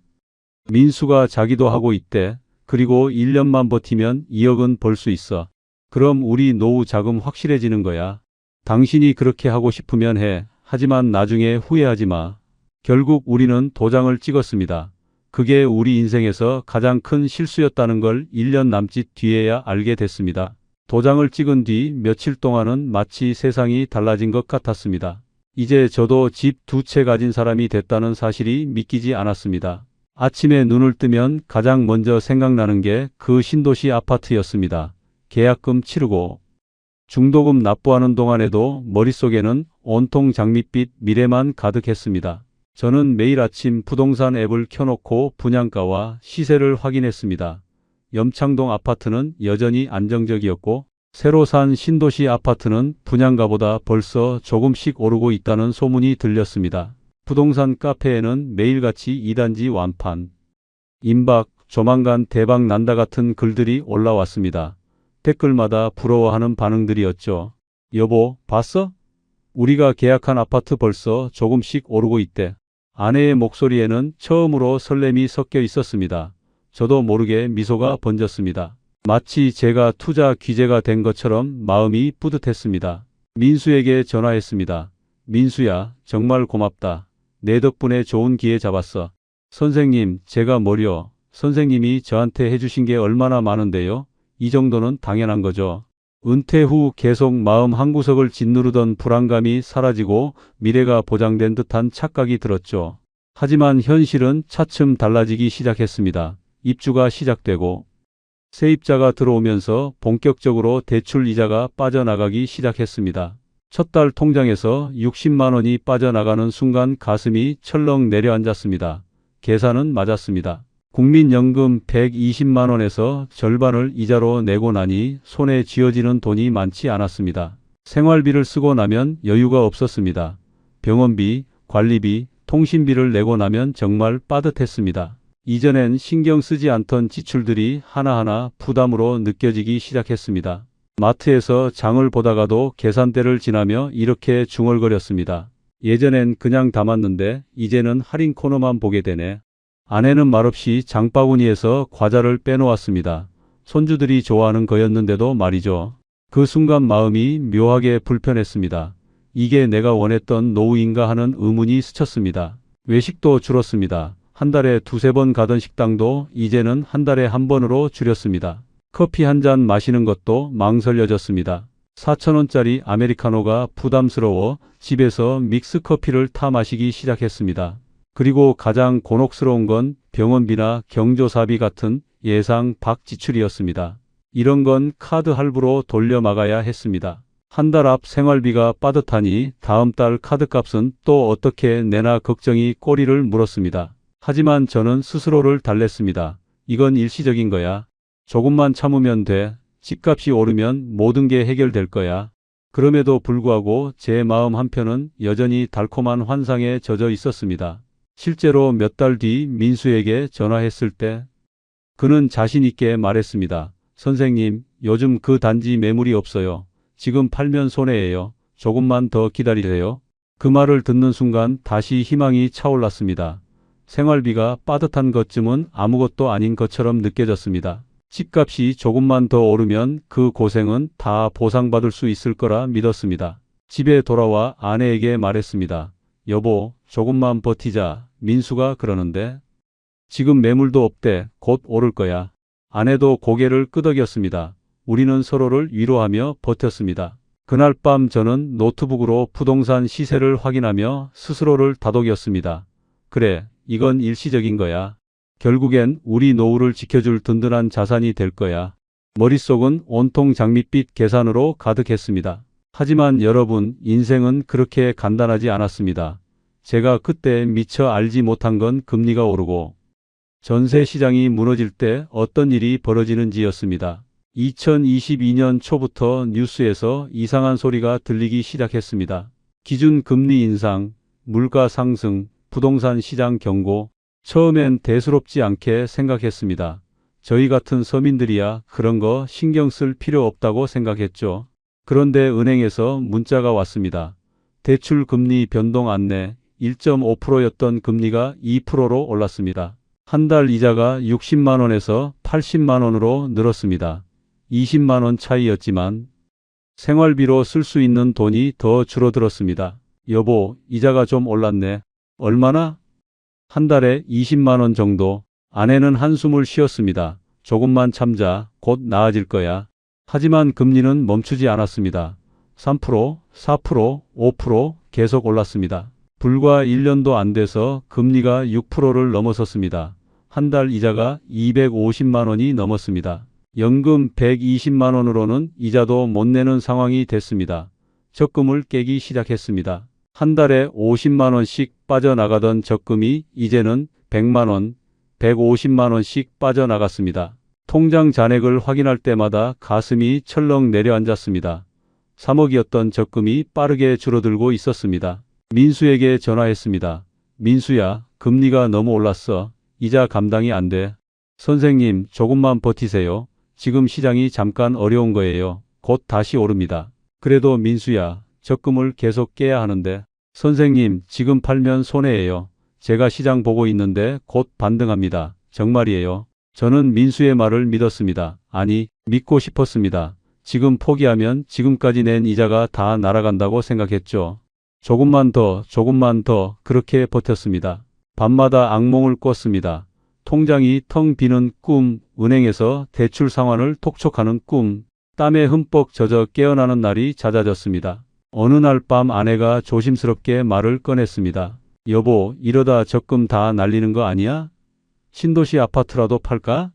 민수가 자기도 하고 있대. 그리고 1년만 버티면 2억은 벌 수 있어. 그럼 우리 노후 자금 확실해지는 거야. 당신이 그렇게 하고 싶으면 해. 하지만 나중에 후회하지 마. 결국 우리는 도장을 찍었습니다. 그게 우리 인생에서 가장 큰 실수였다는 걸 1년 남짓 뒤에야 알게 됐습니다. 도장을 찍은 뒤 며칠 동안은 마치 세상이 달라진 것 같았습니다. 이제 저도 집 2채 가진 사람이 됐다는 사실이 믿기지 않았습니다. 아침에 눈을 뜨면 가장 먼저 생각나는 게 그 신도시 아파트였습니다. 계약금 치르고 중도금 납부하는 동안에도 머릿속에는 온통 장밋빛 미래만 가득했습니다. 저는 매일 아침 부동산 앱을 켜놓고 분양가와 시세를 확인했습니다. 염창동 아파트는 여전히 안정적이었고 새로 산 신도시 아파트는 분양가보다 벌써 조금씩 오르고 있다는 소문이 들렸습니다. 부동산 카페에는 매일같이 2단지 완판, 임박, 조만간 대박 난다 같은 글들이 올라왔습니다. 댓글마다 부러워하는 반응들이었죠. 여보, 봤어? 우리가 계약한 아파트 벌써 조금씩 오르고 있대. 아내의 목소리에는 처음으로 설렘이 섞여 있었습니다. 저도 모르게 미소가 번졌습니다. 마치 제가 투자 귀재가 된 것처럼 마음이 뿌듯했습니다. 민수에게 전화했습니다. 민수야, 정말 고맙다. 내 덕분에 좋은 기회 잡았어. 선생님, 제가 뭐려? 선생님이 저한테 해주신 게 얼마나 많은데요? 이 정도는 당연한 거죠. 은퇴 후 계속 마음 한구석을 짓누르던 불안감이 사라지고 미래가 보장된 듯한 착각이 들었죠. 하지만 현실은 차츰 달라지기 시작했습니다. 입주가 시작되고 세입자가 들어오면서 본격적으로 대출 이자가 빠져나가기 시작했습니다. 첫 달 통장에서 60만 원이 빠져나가는 순간 가슴이 철렁 내려앉았습니다. 계산은 맞았습니다. 국민연금 120만 원에서 절반을 이자로 내고 나니 손에 쥐어지는 돈이 많지 않았습니다. 생활비를 쓰고 나면 여유가 없었습니다. 병원비, 관리비, 통신비를 내고 나면 정말 빠듯했습니다. 이전엔 신경 쓰지 않던 지출들이 하나하나 부담으로 느껴지기 시작했습니다. 마트에서 장을 보다가도 계산대를 지나며 이렇게 중얼거렸습니다. 예전엔 그냥 담았는데 이제는 할인 코너만 보게 되네. 아내는 말없이 장바구니에서 과자를 빼놓았습니다. 손주들이 좋아하는 거였는데도 말이죠. 그 순간 마음이 묘하게 불편했습니다. 이게 내가 원했던 노후인가 하는 의문이 스쳤습니다. 외식도 줄었습니다. 한 달에 2~3번 가던 식당도 이제는 한 달에 1번으로 줄였습니다. 커피 한 잔 마시는 것도 망설여졌습니다. 4,000원짜리 아메리카노가 부담스러워 집에서 믹스커피를 타 마시기 시작했습니다. 그리고 가장 곤혹스러운 건 병원비나 경조사비 같은 예상 밖 지출이었습니다. 이런 건 카드 할부로 돌려 막아야 했습니다. 한 달 앞 생활비가 빠듯하니 다음 달 카드값은 또 어떻게 내나 걱정이 꼬리를 물었습니다. 하지만 저는 스스로를 달랬습니다. 이건 일시적인 거야. 조금만 참으면 돼. 집값이 오르면 모든 게 해결될 거야. 그럼에도 불구하고 제 마음 한편은 여전히 달콤한 환상에 젖어 있었습니다. 실제로 몇 달 뒤 민수에게 전화했을 때 그는 자신 있게 말했습니다. 선생님, 요즘 그 단지 매물이 없어요. 지금 팔면 손해예요. 조금만 더 기다리세요. 그 말을 듣는 순간 다시 희망이 차올랐습니다. 생활비가 빠듯한 것쯤은 아무것도 아닌 것처럼 느껴졌습니다. 집값이 조금만 더 오르면 그 고생은 다 보상받을 수 있을 거라 믿었습니다. 집에 돌아와 아내에게 말했습니다. 여보, 조금만 버티자. 민수가 그러는데. 지금 매물도 없대. 곧 오를 거야. 아내도 고개를 끄덕였습니다. 우리는 서로를 위로하며 버텼습니다. 그날 밤 저는 노트북으로 부동산 시세를 확인하며 스스로를 다독였습니다. 그래, 이건 일시적인 거야. 결국엔 우리 노후를 지켜줄 든든한 자산이 될 거야. 머릿속은 온통 장밋빛 계산으로 가득했습니다. 하지만 여러분, 인생은 그렇게 간단하지 않았습니다. 제가 그때 미처 알지 못한 건 금리가 오르고 전세 시장이 무너질 때 어떤 일이 벌어지는지였습니다. 2022년 초부터 뉴스에서 이상한 소리가 들리기 시작했습니다. 기준 금리 인상, 물가 상승, 부동산 시장 경고. 처음엔 대수롭지 않게 생각했습니다. 저희 같은 서민들이야 그런 거 신경 쓸 필요 없다고 생각했죠. 그런데 은행에서 문자가 왔습니다. 대출 금리 변동 안내. 1.5%였던 금리가 2%로 올랐습니다. 한 달 이자가 60만 원에서 80만 원으로 늘었습니다. 20만 원 차이였지만 생활비로 쓸 수 있는 돈이 더 줄어들었습니다. 여보, 이자가 좀 올랐네. 얼마나? 한 달에 20만 원 정도. 아내는 한숨을 쉬었습니다. 조금만 참자. 곧 나아질 거야. 하지만 금리는 멈추지 않았습니다. 3%, 4%, 5% 계속 올랐습니다. 불과 1년도 안 돼서 금리가 6%를 넘어섰습니다. 한 달 이자가 250만 원이 넘었습니다. 연금 120만 원으로는 이자도 못 내는 상황이 됐습니다. 적금을 깨기 시작했습니다. 한 달에 50만 원씩 빠져나가던 적금이 이제는 100만 원, 150만 원씩 빠져나갔습니다. 통장 잔액을 확인할 때마다 가슴이 철렁 내려앉았습니다. 3억이었던 적금이 빠르게 줄어들고 있었습니다. 민수에게 전화했습니다. 민수야, 금리가 너무 올랐어. 이자 감당이 안 돼. 선생님, 조금만 버티세요. 지금 시장이 잠깐 어려운 거예요. 곧 다시 오릅니다. 그래도 민수야, 적금을 계속 깨야 하는데. 선생님, 지금 팔면 손해예요. 제가 시장 보고 있는데 곧 반등합니다. 정말이에요. 저는 민수의 말을 믿었습니다. 아니, 믿고 싶었습니다. 지금 포기하면 지금까지 낸 이자가 다 날아간다고 생각했죠. 조금만 더 그렇게 버텼습니다. 밤마다 악몽을 꿨습니다. 통장이 텅 비는 꿈, 은행에서 대출 상환을 톡촉하는 꿈, 땀에 흠뻑 젖어 깨어나는 날이 잦아졌습니다. 어느 날 밤 아내가 조심스럽게 말을 꺼냈습니다. 여보, 이러다 적금 다 날리는 거 아니야? 신도시 아파트라도 팔까?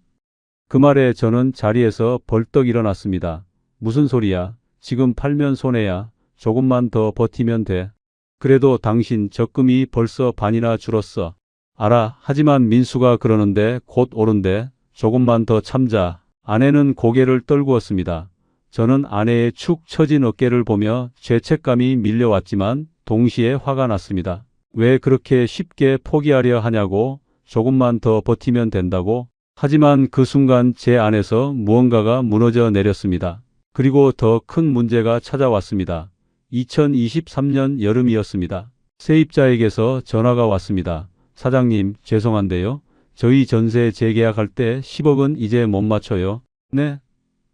그 말에 저는 자리에서 벌떡 일어났습니다. 무슨 소리야? 지금 팔면 손해야. 조금만 더 버티면 돼. 그래도 당신 적금이 벌써 반이나 줄었어. 알아. 하지만 민수가 그러는데 곧 오른대. 조금만 더 참자. 아내는 고개를 떨구었습니다. 저는 아내의 축 처진 어깨를 보며 죄책감이 밀려왔지만 동시에 화가 났습니다. 왜 그렇게 쉽게 포기하려 하냐고. 조금만 더 버티면 된다고. 하지만 그 순간 제 안에서 무언가가 무너져 내렸습니다. 그리고 더 큰 문제가 찾아왔습니다. 2023년 여름이었습니다. 세입자에게서 전화가 왔습니다. 사장님, 죄송한데요. 저희 전세 재계약할 때 10억은 이제 못 맞춰요. 네?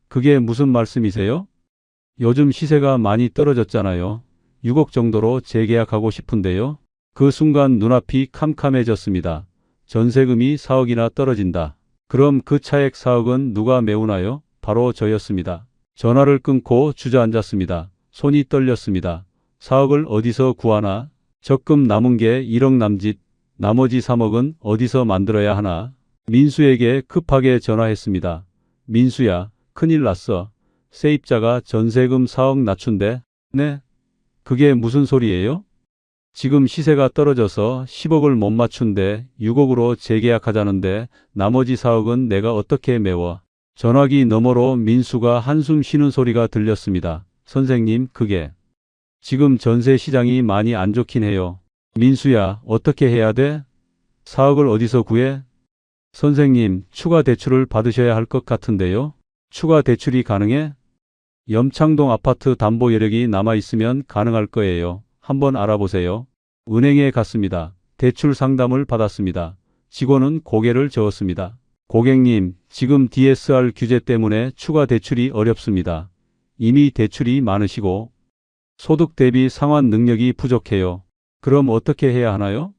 그게 무슨 말씀이세요? 요즘 시세가 많이 떨어졌잖아요. 6억 정도로 재계약하고 싶은데요. 그 순간 눈앞이 캄캄해졌습니다. 전세금이 4억이나 떨어진다. 그럼 그 차액 4억은 누가 메우나요? 바로 저였습니다. 전화를 끊고 주저앉았습니다. 손이 떨렸습니다. 4억을 어디서 구하나? 적금 남은 게 1억 남짓, 나머지 3억은 어디서 만들어야 하나? 민수에게 급하게 전화했습니다. 민수야, 큰일 났어. 세입자가 전세금 4억 낮춘대. 네? 그게 무슨 소리예요? 지금 시세가 떨어져서 10억을 못 맞춘데 6억으로 재계약하자는데 나머지 4억은 내가 어떻게 메워? 전화기 너머로 민수가 한숨 쉬는 소리가 들렸습니다. 선생님, 그게 지금 전세 시장이 많이 안 좋긴 해요. 민수야, 어떻게 해야 돼? 4억을 어디서 구해? 선생님, 추가 대출을 받으셔야 할 것 같은데요. 추가 대출이 가능해? 염창동 아파트 담보 여력이 남아있으면 가능할 거예요. 한번 알아보세요. 은행에 갔습니다. 대출 상담을 받았습니다. 직원은 고개를 저었습니다. 고객님, 지금 DSR 규제 때문에 추가 대출이 어렵습니다. 이미 대출이 많으시고 소득 대비 상환 능력이 부족해요. 그럼 어떻게 해야 하나요?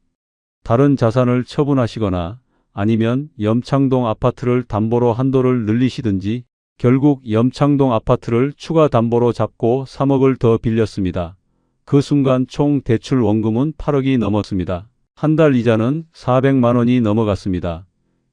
다른 자산을 처분하시거나 아니면 염창동 아파트를 담보로 한도를 늘리시든지. 결국 염창동 아파트를 추가 담보로 잡고 3억을 더 빌렸습니다. 그 순간 총 대출 원금은 8억이 넘었습니다. 한 달 이자는 400만 원이 넘어갔습니다.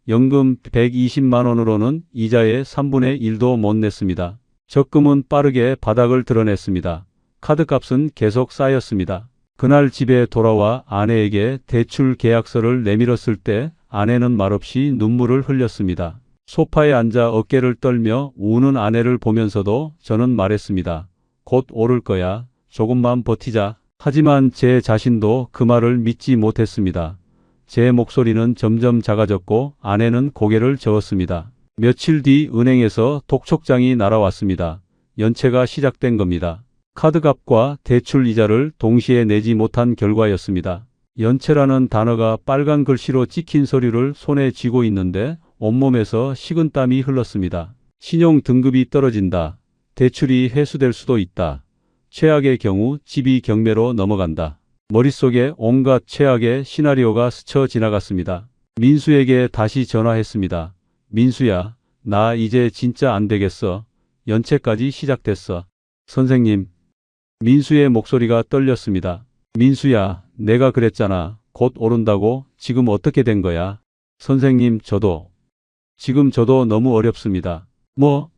연금 120만 원으로는 이자의 3분의 1도 못 냈습니다. 적금은 빠르게 바닥을 드러냈습니다. 카드값은 계속 쌓였습니다. 그날 집에 돌아와 아내에게 대출 계약서를 내밀었을 때 아내는 말없이 눈물을 흘렸습니다. 소파에 앉아 어깨를 떨며 우는 아내를 보면서도 저는 말했습니다. 곧 오를 거야. 조금만 버티자. 하지만 제 자신도 그 말을 믿지 못했습니다. 제 목소리는 점점 작아졌고 아내는 고개를 저었습니다. 며칠 뒤 은행에서 독촉장이 날아왔습니다. 연체가 시작된 겁니다. 카드값과 대출 이자를 동시에 내지 못한 결과였습니다. 연체라는 단어가 빨간 글씨로 찍힌 서류를 손에 쥐고 있는데 온몸에서 식은땀이 흘렀습니다. 신용 등급이 떨어진다. 대출이 회수될 수도 있다. 최악의 경우 집이 경매로 넘어간다. 머릿속에 온갖 최악의 시나리오가 스쳐 지나갔습니다. 민수에게 다시 전화했습니다. 민수야, 나 이제 진짜 안 되겠어. 연체까지 시작됐어. 선생님. 민수의 목소리가 떨렸습니다. 민수야, 내가 그랬잖아. 곧 오른다고. 지금 어떻게 된 거야? 선생님, 지금 저도 너무 어렵습니다. 뭐?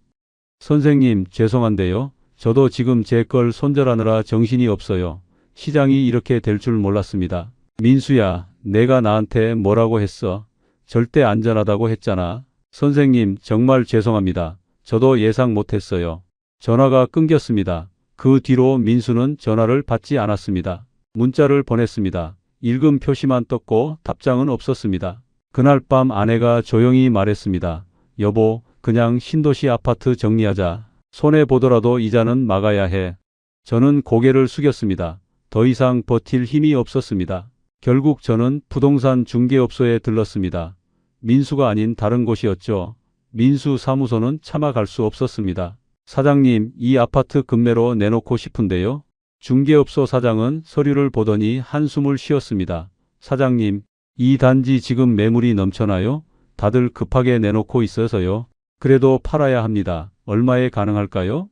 선생님, 죄송한데요. 저도 지금 제 걸 손절하느라 정신이 없어요. 시장이 이렇게 될 줄 몰랐습니다. 민수야, 내가 나한테 뭐라고 했어? 절대 안전하다고 했잖아. 선생님, 정말 죄송합니다. 저도 예상 못했어요. 전화가 끊겼습니다. 그 뒤로 민수는 전화를 받지 않았습니다. 문자를 보냈습니다. 읽음 표시만 떴고 답장은 없었습니다. 그날 밤 아내가 조용히 말했습니다. 여보, 그냥 신도시 아파트 정리하자. 손해보더라도 이자는 막아야 해. 저는 고개를 숙였습니다. 더 이상 버틸 힘이 없었습니다. 결국 저는 부동산 중개업소에 들렀습니다. 민수가 아닌 다른 곳이었죠. 민수 사무소는 차마 갈 수 없었습니다. 사장님, 이 아파트 급매로 내놓고 싶은데요. 중개업소 사장은 서류를 보더니 한숨을 쉬었습니다. 사장님, 이 단지 지금 매물이 넘쳐나요? 다들 급하게 내놓고 있어서요. 그래도 팔아야 합니다. 얼마에 가능할까요?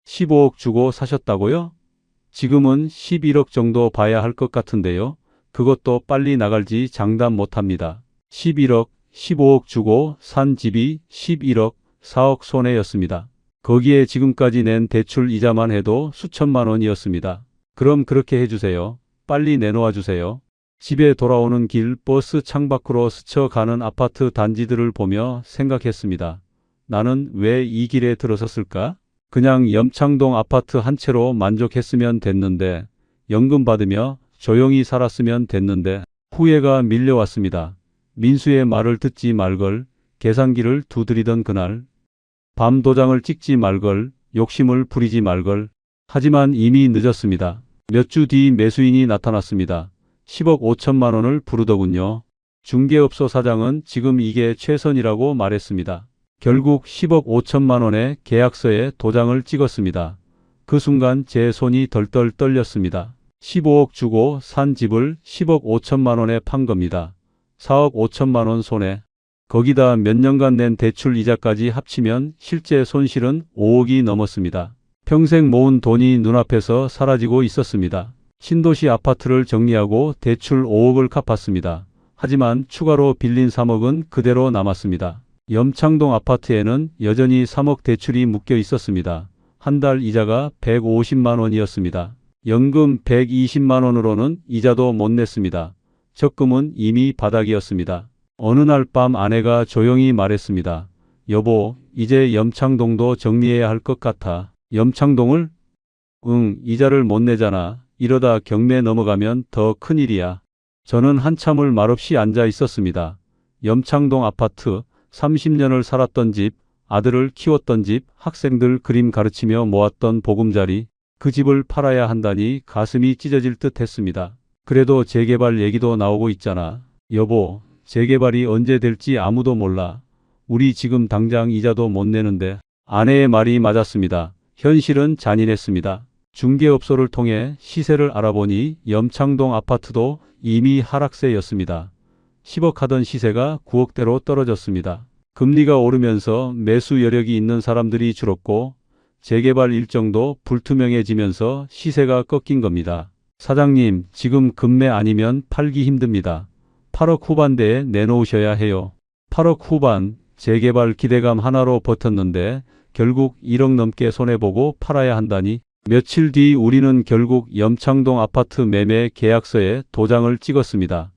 15억 주고 사셨다고요? 지금은 11억 정도 봐야 할 것 같은데요. 그것도 빨리 나갈지 장담 못합니다. 11억, 15억 주고 산 집이 11억, 4억 손해였습니다. 거기에 지금까지 낸 대출 이자만 해도 수천만 원이었습니다. 그럼 그렇게 해주세요. 빨리 내놓아 주세요. 집에 돌아오는 길 버스 창밖으로 스쳐가는 아파트 단지들을 보며 생각했습니다. 나는 왜 이 길에 들어섰을까? 그냥 염창동 아파트 한 채로 만족했으면 됐는데, 연금 받으며 조용히 살았으면 됐는데, 후회가 밀려왔습니다. 민수의 말을 듣지 말걸, 계산기를 두드리던 그날, 밤 도장을 찍지 말걸, 욕심을 부리지 말걸. 하지만 이미 늦었습니다. 몇 주 뒤 매수인이 나타났습니다. 10억 5천만 원을 부르더군요. 중개업소 사장은 지금 이게 최선이라고 말했습니다. 결국 10억 5천만 원의 계약서에 도장을 찍었습니다. 그 순간 제 손이 덜덜 떨렸습니다. 15억 주고 산 집을 10억 5천만 원에 판 겁니다. 4억 5천만 원 손해. 거기다 몇 년간 낸 대출 이자까지 합치면 실제 손실은 5억이 넘었습니다. 평생 모은 돈이 눈앞에서 사라지고 있었습니다. 신도시 아파트를 정리하고 대출 5억을 갚았습니다. 하지만 추가로 빌린 3억은 그대로 남았습니다. 염창동 아파트에는 여전히 3억 대출이 묶여 있었습니다. 한 달 이자가 150만 원이었습니다. 연금 120만 원으로는 이자도 못 냈습니다. 적금은 이미 바닥이었습니다. 어느 날 밤 아내가 조용히 말했습니다. 여보, 이제 염창동도 정리해야 할 것 같아. 염창동을? 응, 이자를 못 내잖아. 이러다 경매 넘어가면 더 큰일이야. 저는 한참을 말없이 앉아 있었습니다. 염창동 아파트, 30년을 살았던 집, 아들을 키웠던 집, 학생들 그림 가르치며 모았던 보금자리, 그 집을 팔아야 한다니 가슴이 찢어질 듯 했습니다. 그래도 재개발 얘기도 나오고 있잖아. 여보, 재개발이 언제 될지 아무도 몰라. 우리 지금 당장 이자도 못 내는데. 아내의 말이 맞았습니다. 현실은 잔인했습니다. 중개업소를 통해 시세를 알아보니 염창동 아파트도 이미 하락세였습니다. 10억 하던 시세가 9억대로 떨어졌습니다. 금리가 오르면서 매수 여력이 있는 사람들이 줄었고 재개발 일정도 불투명해지면서 시세가 꺾인 겁니다. 사장님, 지금 급매 아니면 팔기 힘듭니다. 8억 후반대에 내놓으셔야 해요. 8억 후반, 재개발 기대감 하나로 버텼는데 결국 1억 넘게 손해보고 팔아야 한다니. 며칠 뒤 우리는 결국 염창동 아파트 매매 계약서에 도장을 찍었습니다.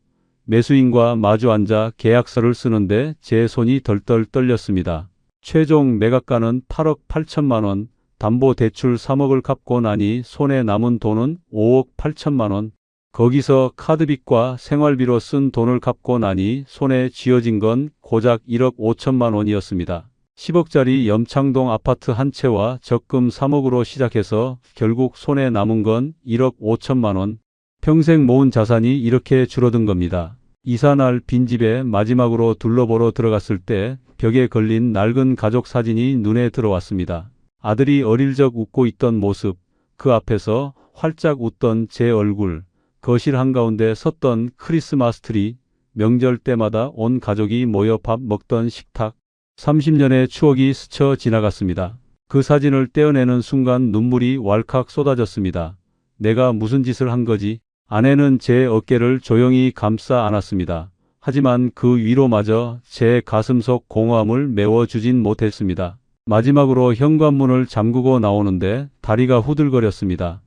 매수인과 마주 앉아 계약서를 쓰는데 제 손이 덜덜 떨렸습니다. 최종 매각가는 8억 8천만 원, 담보대출 3억을 갚고 나니 손에 남은 돈은 5억 8천만 원. 거기서 카드빚과 생활비로 쓴 돈을 갚고 나니 손에 쥐어진 건 고작 1억 5천만 원이었습니다. 10억짜리 염창동 아파트 한 채와 적금 3억으로 시작해서 결국 손에 남은 건 1억 5천만 원. 평생 모은 자산이 이렇게 줄어든 겁니다. 이사 날 빈집에 마지막으로 둘러보러 들어갔을 때 벽에 걸린 낡은 가족 사진이 눈에 들어왔습니다. 아들이 어릴 적 웃고 있던 모습, 그 앞에서 활짝 웃던 제 얼굴, 거실 한가운데 섰던 크리스마스 트리, 명절 때마다 온 가족이 모여 밥 먹던 식탁, 30년의 추억이 스쳐 지나갔습니다. 그 사진을 떼어내는 순간 눈물이 왈칵 쏟아졌습니다. 내가 무슨 짓을 한 거지? 아내는 제 어깨를 조용히 감싸 안았습니다. 하지만 그 위로마저 제 가슴속 공허함을 메워주진 못했습니다. 마지막으로 현관문을 잠그고 나오는데 다리가 후들거렸습니다.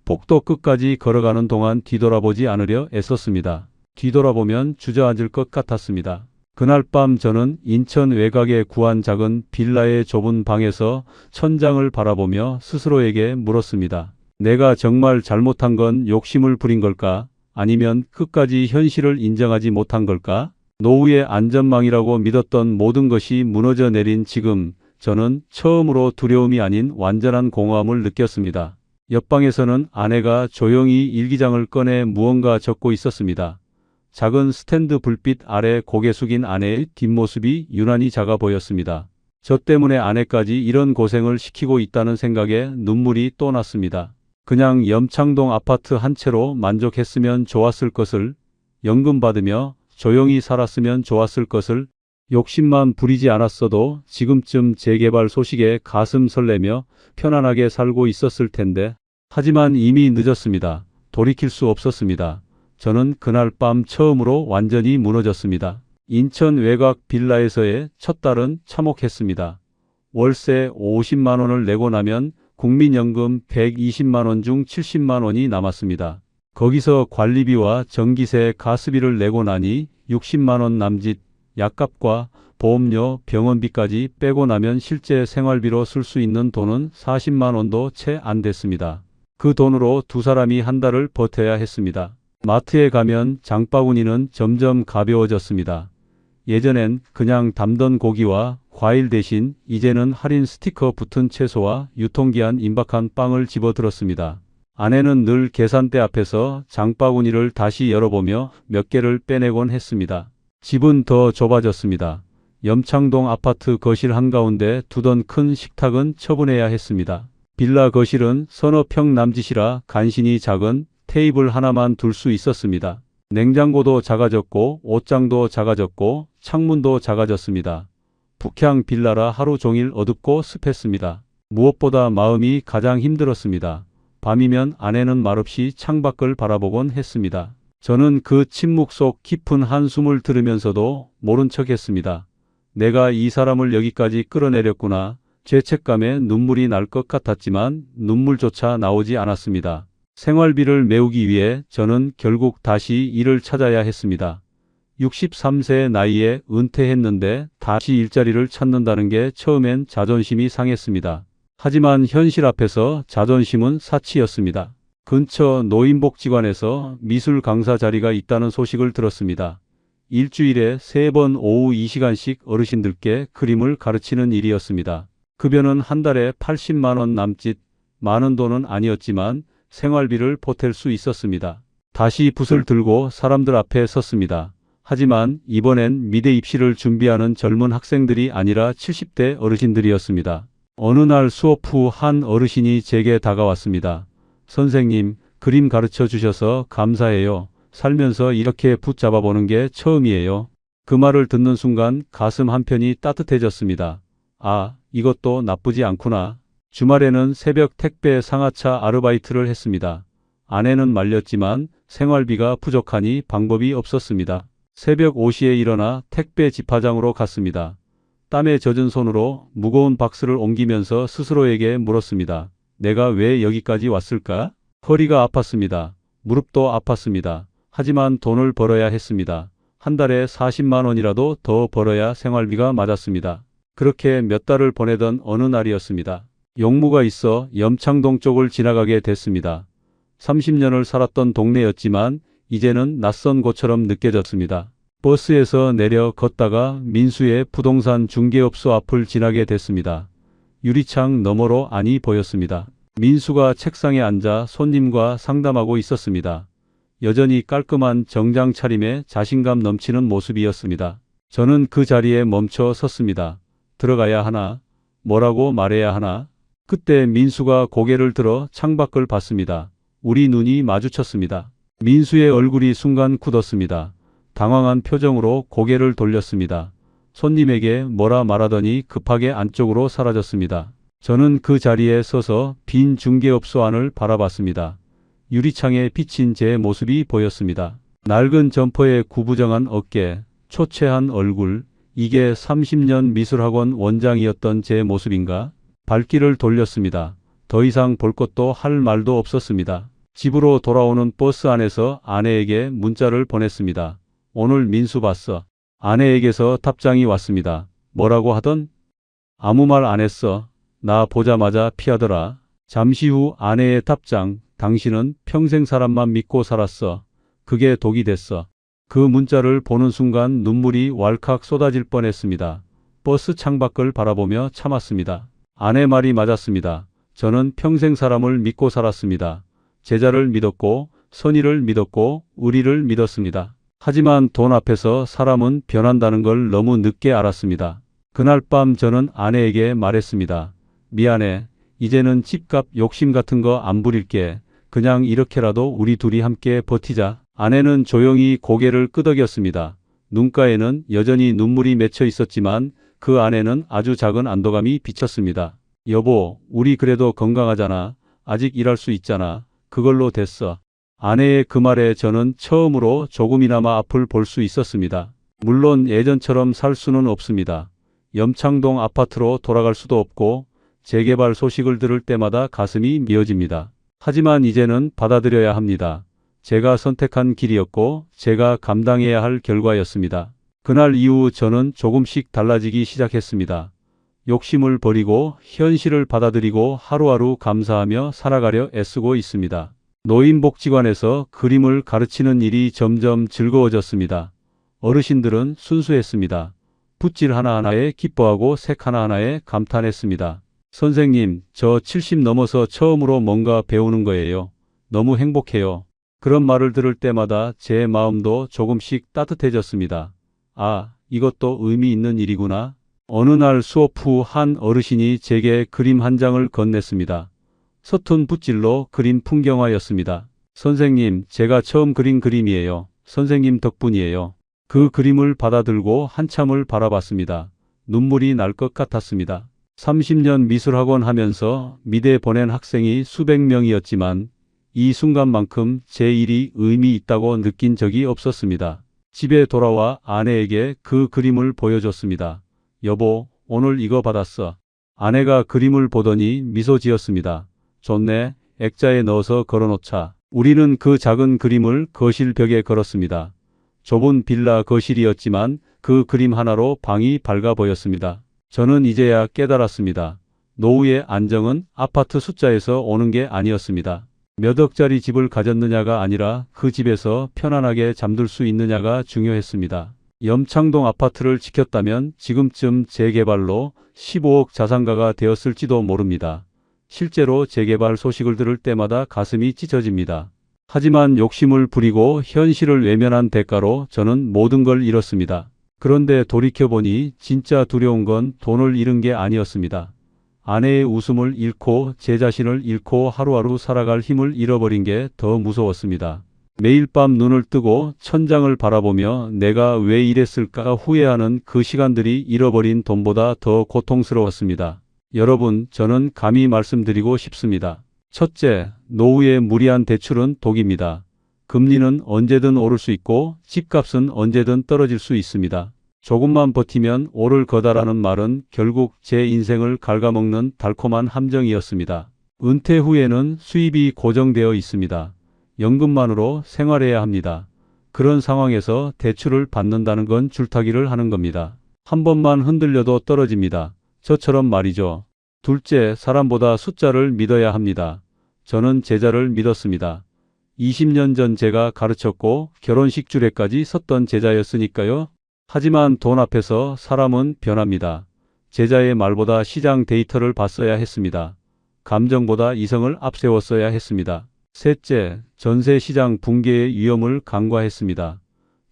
복도 끝까지 걸어가는 동안 뒤돌아보지 않으려 애썼습니다. 뒤돌아보면 주저앉을 것 같았습니다. 그날 밤 저는 인천 외곽에 구한 작은 빌라의 좁은 방에서 천장을 바라보며 스스로에게 물었습니다. 내가 정말 잘못한 건 욕심을 부린 걸까? 아니면 끝까지 현실을 인정하지 못한 걸까? 노후의 안전망이라고 믿었던 모든 것이 무너져 내린 지금 저는 처음으로 두려움이 아닌 완전한 공허함을 느꼈습니다. 옆방에서는 아내가 조용히 일기장을 꺼내 무언가 적고 있었습니다. 작은 스탠드 불빛 아래 고개 숙인 아내의 뒷모습이 유난히 작아 보였습니다. 저 때문에 아내까지 이런 고생을 시키고 있다는 생각에 눈물이 또 났습니다. 그냥 염창동 아파트 한 채로 만족했으면 좋았을 것을, 연금 받으며 조용히 살았으면 좋았을 것을, 욕심만 부리지 않았어도 지금쯤 재개발 소식에 가슴 설레며 편안하게 살고 있었을 텐데, 하지만 이미 늦었습니다. 돌이킬 수 없었습니다. 저는 그날 밤 처음으로 완전히 무너졌습니다. 인천 외곽 빌라에서의 첫 달은 참혹했습니다. 월세 50만 원을 내고 나면 국민연금 120만 원 중 70만 원이 남았습니다. 거기서 관리비와 전기세, 가스비를 내고 나니 60만 원 남짓, 약값과 보험료, 병원비까지 빼고 나면 실제 생활비로 쓸 수 있는 돈은 40만 원도 채 안 됐습니다. 그 돈으로 두 사람이 한 달을 버텨야 했습니다. 마트에 가면 장바구니는 점점 가벼워졌습니다. 예전엔 그냥 담던 고기와 과일 대신 이제는 할인 스티커 붙은 채소와 유통기한 임박한 빵을 집어들었습니다. 아내는 늘 계산대 앞에서 장바구니를 다시 열어보며 몇 개를 빼내곤 했습니다. 집은 더 좁아졌습니다. 염창동 아파트 거실 한가운데 두던 큰 식탁은 처분해야 했습니다. 빌라 거실은 서너 평 남짓이라 간신히 작은 테이블 하나만 둘 수 있었습니다. 냉장고도 작아졌고 옷장도 작아졌고 창문도 작아졌습니다. 북향 빌라라 하루 종일 어둡고 습했습니다. 무엇보다 마음이 가장 힘들었습니다. 밤이면 아내는 말없이 창밖을 바라보곤 했습니다. 저는 그 침묵 속 깊은 한숨을 들으면서도 모른 척했습니다. 내가 이 사람을 여기까지 끌어내렸구나. 죄책감에 눈물이 날 것 같았지만 눈물조차 나오지 않았습니다. 생활비를 메우기 위해 저는 결국 다시 일을 찾아야 했습니다. 63세 나이에 은퇴했는데 다시 일자리를 찾는다는 게 처음엔 자존심이 상했습니다. 하지만 현실 앞에서 자존심은 사치였습니다. 근처 노인복지관에서 미술 강사 자리가 있다는 소식을 들었습니다. 일주일에 3번 오후 2시간씩 어르신들께 그림을 가르치는 일이었습니다. 급여는 한 달에 80만 원 남짓, 많은 돈은 아니었지만 생활비를 보탤 수 있었습니다. 다시 붓을 들고 사람들 앞에 섰습니다. 하지만 이번엔 미대 입시를 준비하는 젊은 학생들이 아니라 70대 어르신들이었습니다. 어느 날 수업 후 한 어르신이 제게 다가왔습니다. 선생님, 그림 가르쳐 주셔서 감사해요. 살면서 이렇게 붙잡아 보는 게 처음이에요. 그 말을 듣는 순간 가슴 한편이 따뜻해졌습니다. 아, 이것도 나쁘지 않구나. 주말에는 새벽 택배 상하차 아르바이트를 했습니다. 아내는 말렸지만 생활비가 부족하니 방법이 없었습니다. 새벽 5시에 일어나 택배 집화장으로 갔습니다. 땀에 젖은 손으로 무거운 박스를 옮기면서 스스로에게 물었습니다. 내가 왜 여기까지 왔을까? 허리가 아팠습니다. 무릎도 아팠습니다. 하지만 돈을 벌어야 했습니다. 한 달에 40만 원이라도 더 벌어야 생활비가 맞았습니다. 그렇게 몇 달을 보내던 어느 날이었습니다. 용무가 있어 염창동 쪽을 지나가게 됐습니다. 30년을 살았던 동네였지만 이제는 낯선 곳처럼 느껴졌습니다. 버스에서 내려 걷다가 민수의 부동산 중개업소 앞을 지나게 됐습니다. 유리창 너머로 안이 보였습니다. 민수가 책상에 앉아 손님과 상담하고 있었습니다. 여전히 깔끔한 정장 차림에 자신감 넘치는 모습이었습니다. 저는 그 자리에 멈춰 섰습니다. 들어가야 하나? 뭐라고 말해야 하나? 그때 민수가 고개를 들어 창밖을 봤습니다. 우리 눈이 마주쳤습니다. 민수의 얼굴이 순간 굳었습니다. 당황한 표정으로 고개를 돌렸습니다. 손님에게 뭐라 말하더니 급하게 안쪽으로 사라졌습니다. 저는 그 자리에 서서 빈 중개업소 안을 바라봤습니다. 유리창에 비친 제 모습이 보였습니다. 낡은 점퍼에 구부정한 어깨, 초췌한 얼굴, 이게 30년 미술학원 원장이었던 제 모습인가? 발길을 돌렸습니다. 더 이상 볼 것도 할 말도 없었습니다. 집으로 돌아오는 버스 안에서 아내에게 문자를 보냈습니다. 오늘 민수 봤어. 아내에게서 답장이 왔습니다. 뭐라고 하던? 아무 말 안 했어. 나 보자마자 피하더라. 잠시 후 아내의 답장. 당신은 평생 사람만 믿고 살았어. 그게 독이 됐어. 그 문자를 보는 순간 눈물이 왈칵 쏟아질 뻔했습니다. 버스 창밖을 바라보며 참았습니다. 아내 말이 맞았습니다. 저는 평생 사람을 믿고 살았습니다. 제자를 믿었고 선의를 믿었고 의리를 믿었습니다. 하지만 돈 앞에서 사람은 변한다는 걸 너무 늦게 알았습니다. 그날 밤 저는 아내에게 말했습니다. 미안해. 이제는 집값 욕심 같은 거 안 부릴게. 그냥 이렇게라도 우리 둘이 함께 버티자. 아내는 조용히 고개를 끄덕였습니다. 눈가에는 여전히 눈물이 맺혀 있었지만 그 안에는 아주 작은 안도감이 비쳤습니다. 여보, 우리 그래도 건강하잖아. 아직 일할 수 있잖아. 그걸로 됐어. 아내의 그 말에 저는 처음으로 조금이나마 앞을 볼 수 있었습니다. 물론 예전처럼 살 수는 없습니다. 염창동 아파트로 돌아갈 수도 없고 재개발 소식을 들을 때마다 가슴이 미어집니다. 하지만 이제는 받아들여야 합니다. 제가 선택한 길이었고 제가 감당해야 할 결과였습니다. 그날 이후 저는 조금씩 달라지기 시작했습니다. 욕심을 버리고 현실을 받아들이고 하루하루 감사하며 살아가려 애쓰고 있습니다. 노인복지관에서 그림을 가르치는 일이 점점 즐거워졌습니다. 어르신들은 순수했습니다. 붓질 하나하나에 기뻐하고 색 하나하나에 감탄했습니다. 선생님, 저 70 넘어서 처음으로 뭔가 배우는 거예요. 너무 행복해요. 그런 말을 들을 때마다 제 마음도 조금씩 따뜻해졌습니다. 아, 이것도 의미 있는 일이구나. 어느 날 수업 후 한 어르신이 제게 그림 한 장을 건넸습니다. 서툰 붓질로 그린 풍경화였습니다. 선생님, 제가 처음 그린 그림이에요. 선생님 덕분이에요. 그 그림을 받아들고 한참을 바라봤습니다. 눈물이 날 것 같았습니다. 30년 미술학원 하면서 미대 보낸 학생이 수백 명이었지만 이 순간만큼 제 일이 의미 있다고 느낀 적이 없었습니다. 집에 돌아와 아내에게 그 그림을 보여줬습니다. 여보, 오늘 이거 받았어. 아내가 그림을 보더니 미소 지었습니다. 좋네. 액자에 넣어서 걸어놓자. 우리는 그 작은 그림을 거실 벽에 걸었습니다. 좁은 빌라 거실이었지만 그 그림 하나로 방이 밝아 보였습니다. 저는 이제야 깨달았습니다. 노후의 안정은 아파트 숫자에서 오는 게 아니었습니다. 몇 억짜리 집을 가졌느냐가 아니라 그 집에서 편안하게 잠들 수 있느냐가 중요했습니다. 염창동 아파트를 지켰다면 지금쯤 재개발로 15억 자산가가 되었을지도 모릅니다. 실제로 재개발 소식을 들을 때마다 가슴이 찢어집니다. 하지만 욕심을 부리고 현실을 외면한 대가로 저는 모든 걸 잃었습니다. 그런데 돌이켜보니 진짜 두려운 건 돈을 잃은 게 아니었습니다. 아내의 웃음을 잃고 제 자신을 잃고 하루하루 살아갈 힘을 잃어버린 게 더 무서웠습니다. 매일 밤 눈을 뜨고 천장을 바라보며 내가 왜 이랬을까 후회하는 그 시간들이 잃어버린 돈보다 더 고통스러웠습니다. 여러분, 저는 감히 말씀드리고 싶습니다. 첫째, 노후의 무리한 대출은 독입니다. 금리는 언제든 오를 수 있고 집값은 언제든 떨어질 수 있습니다. 조금만 버티면 오를 거다라는 말은 결국 제 인생을 갉아먹는 달콤한 함정이었습니다. 은퇴 후에는 수입이 고정되어 있습니다. 연금만으로 생활해야 합니다. 그런 상황에서 대출을 받는다는 건 줄타기를 하는 겁니다. 한 번만 흔들려도 떨어집니다. 저처럼 말이죠. 둘째, 사람보다 숫자를 믿어야 합니다. 저는 제자를 믿었습니다. 20년 전 제가 가르쳤고 결혼식 주례까지 섰던 제자였으니까요. 하지만 돈 앞에서 사람은 변합니다. 제자의 말보다 시장 데이터를 봤어야 했습니다. 감정보다 이성을 앞세웠어야 했습니다. 셋째, 전세 시장 붕괴의 위험을 간과했습니다.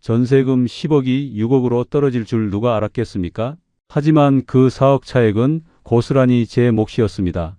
전세금 10억이 6억으로 떨어질 줄 누가 알았겠습니까? 하지만 그 4억 차액은 고스란히 제 몫이었습니다.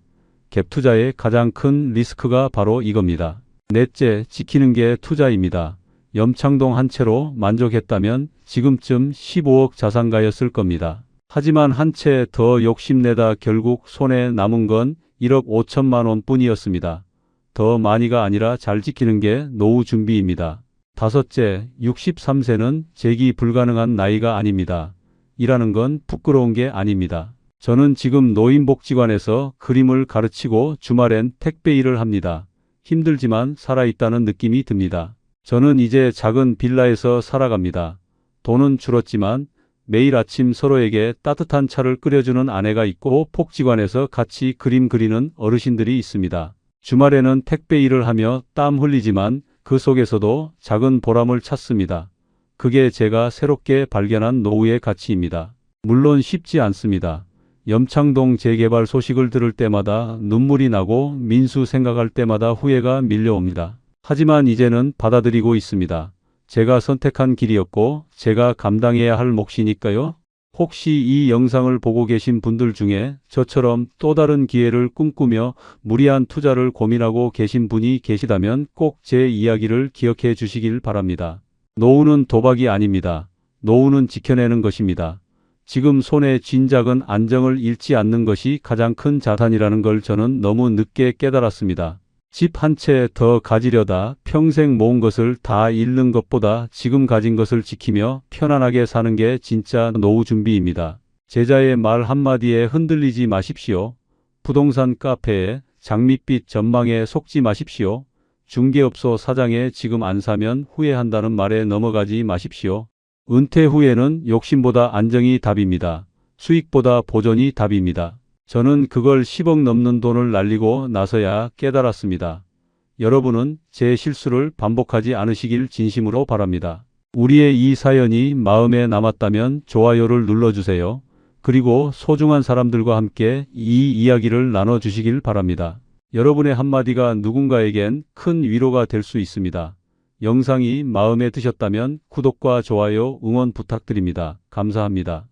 갭 투자의 가장 큰 리스크가 바로 이겁니다. 넷째, 지키는 게 투자입니다. 염창동 한 채로 만족했다면 지금쯤 15억 자산가였을 겁니다. 하지만 한 채 더 욕심내다 결국 손에 남은 건 1억 5천만 원 뿐이었습니다. 더 많이가 아니라 잘 지키는 게 노후 준비입니다. 다섯째, 63세는 재기 불가능한 나이가 아닙니다. 일하는 건 부끄러운 게 아닙니다. 저는 지금 노인복지관에서 그림을 가르치고 주말엔 택배 일을 합니다. 힘들지만 살아있다는 느낌이 듭니다. 저는 이제 작은 빌라에서 살아갑니다. 돈은 줄었지만 매일 아침 서로에게 따뜻한 차를 끓여주는 아내가 있고 복지관에서 같이 그림 그리는 어르신들이 있습니다. 주말에는 택배 일을 하며 땀 흘리지만 그 속에서도 작은 보람을 찾습니다. 그게 제가 새롭게 발견한 노후의 가치입니다. 물론 쉽지 않습니다. 염창동 재개발 소식을 들을 때마다 눈물이 나고 민수 생각할 때마다 후회가 밀려옵니다. 하지만 이제는 받아들이고 있습니다. 제가 선택한 길이었고 제가 감당해야 할 몫이니까요. 혹시 이 영상을 보고 계신 분들 중에 저처럼 또 다른 기회를 꿈꾸며 무리한 투자를 고민하고 계신 분이 계시다면 꼭 제 이야기를 기억해 주시길 바랍니다. 노후는 도박이 아닙니다. 노후는 지켜내는 것입니다. 지금 손에 쥔 작은 안정을 잃지 않는 것이 가장 큰 자산이라는 걸 저는 너무 늦게 깨달았습니다. 집 한 채 더 가지려다 평생 모은 것을 다 잃는 것보다 지금 가진 것을 지키며 편안하게 사는 게 진짜 노후 준비입니다. 제자의 말 한마디에 흔들리지 마십시오. 부동산 카페에 장밋빛 전망에 속지 마십시오. 중개업소 사장에 지금 안 사면 후회한다는 말에 넘어가지 마십시오. 은퇴 후에는 욕심보다 안정이 답입니다. 수익보다 보존이 답입니다. 저는 그걸 10억 넘는 돈을 날리고 나서야 깨달았습니다. 여러분은 제 실수를 반복하지 않으시길 진심으로 바랍니다. 우리의 이 사연이 마음에 남았다면 좋아요를 눌러주세요. 그리고 소중한 사람들과 함께 이 이야기를 나눠주시길 바랍니다. 여러분의 한마디가 누군가에겐 큰 위로가 될 수 있습니다. 영상이 마음에 드셨다면 구독과 좋아요, 응원 부탁드립니다. 감사합니다.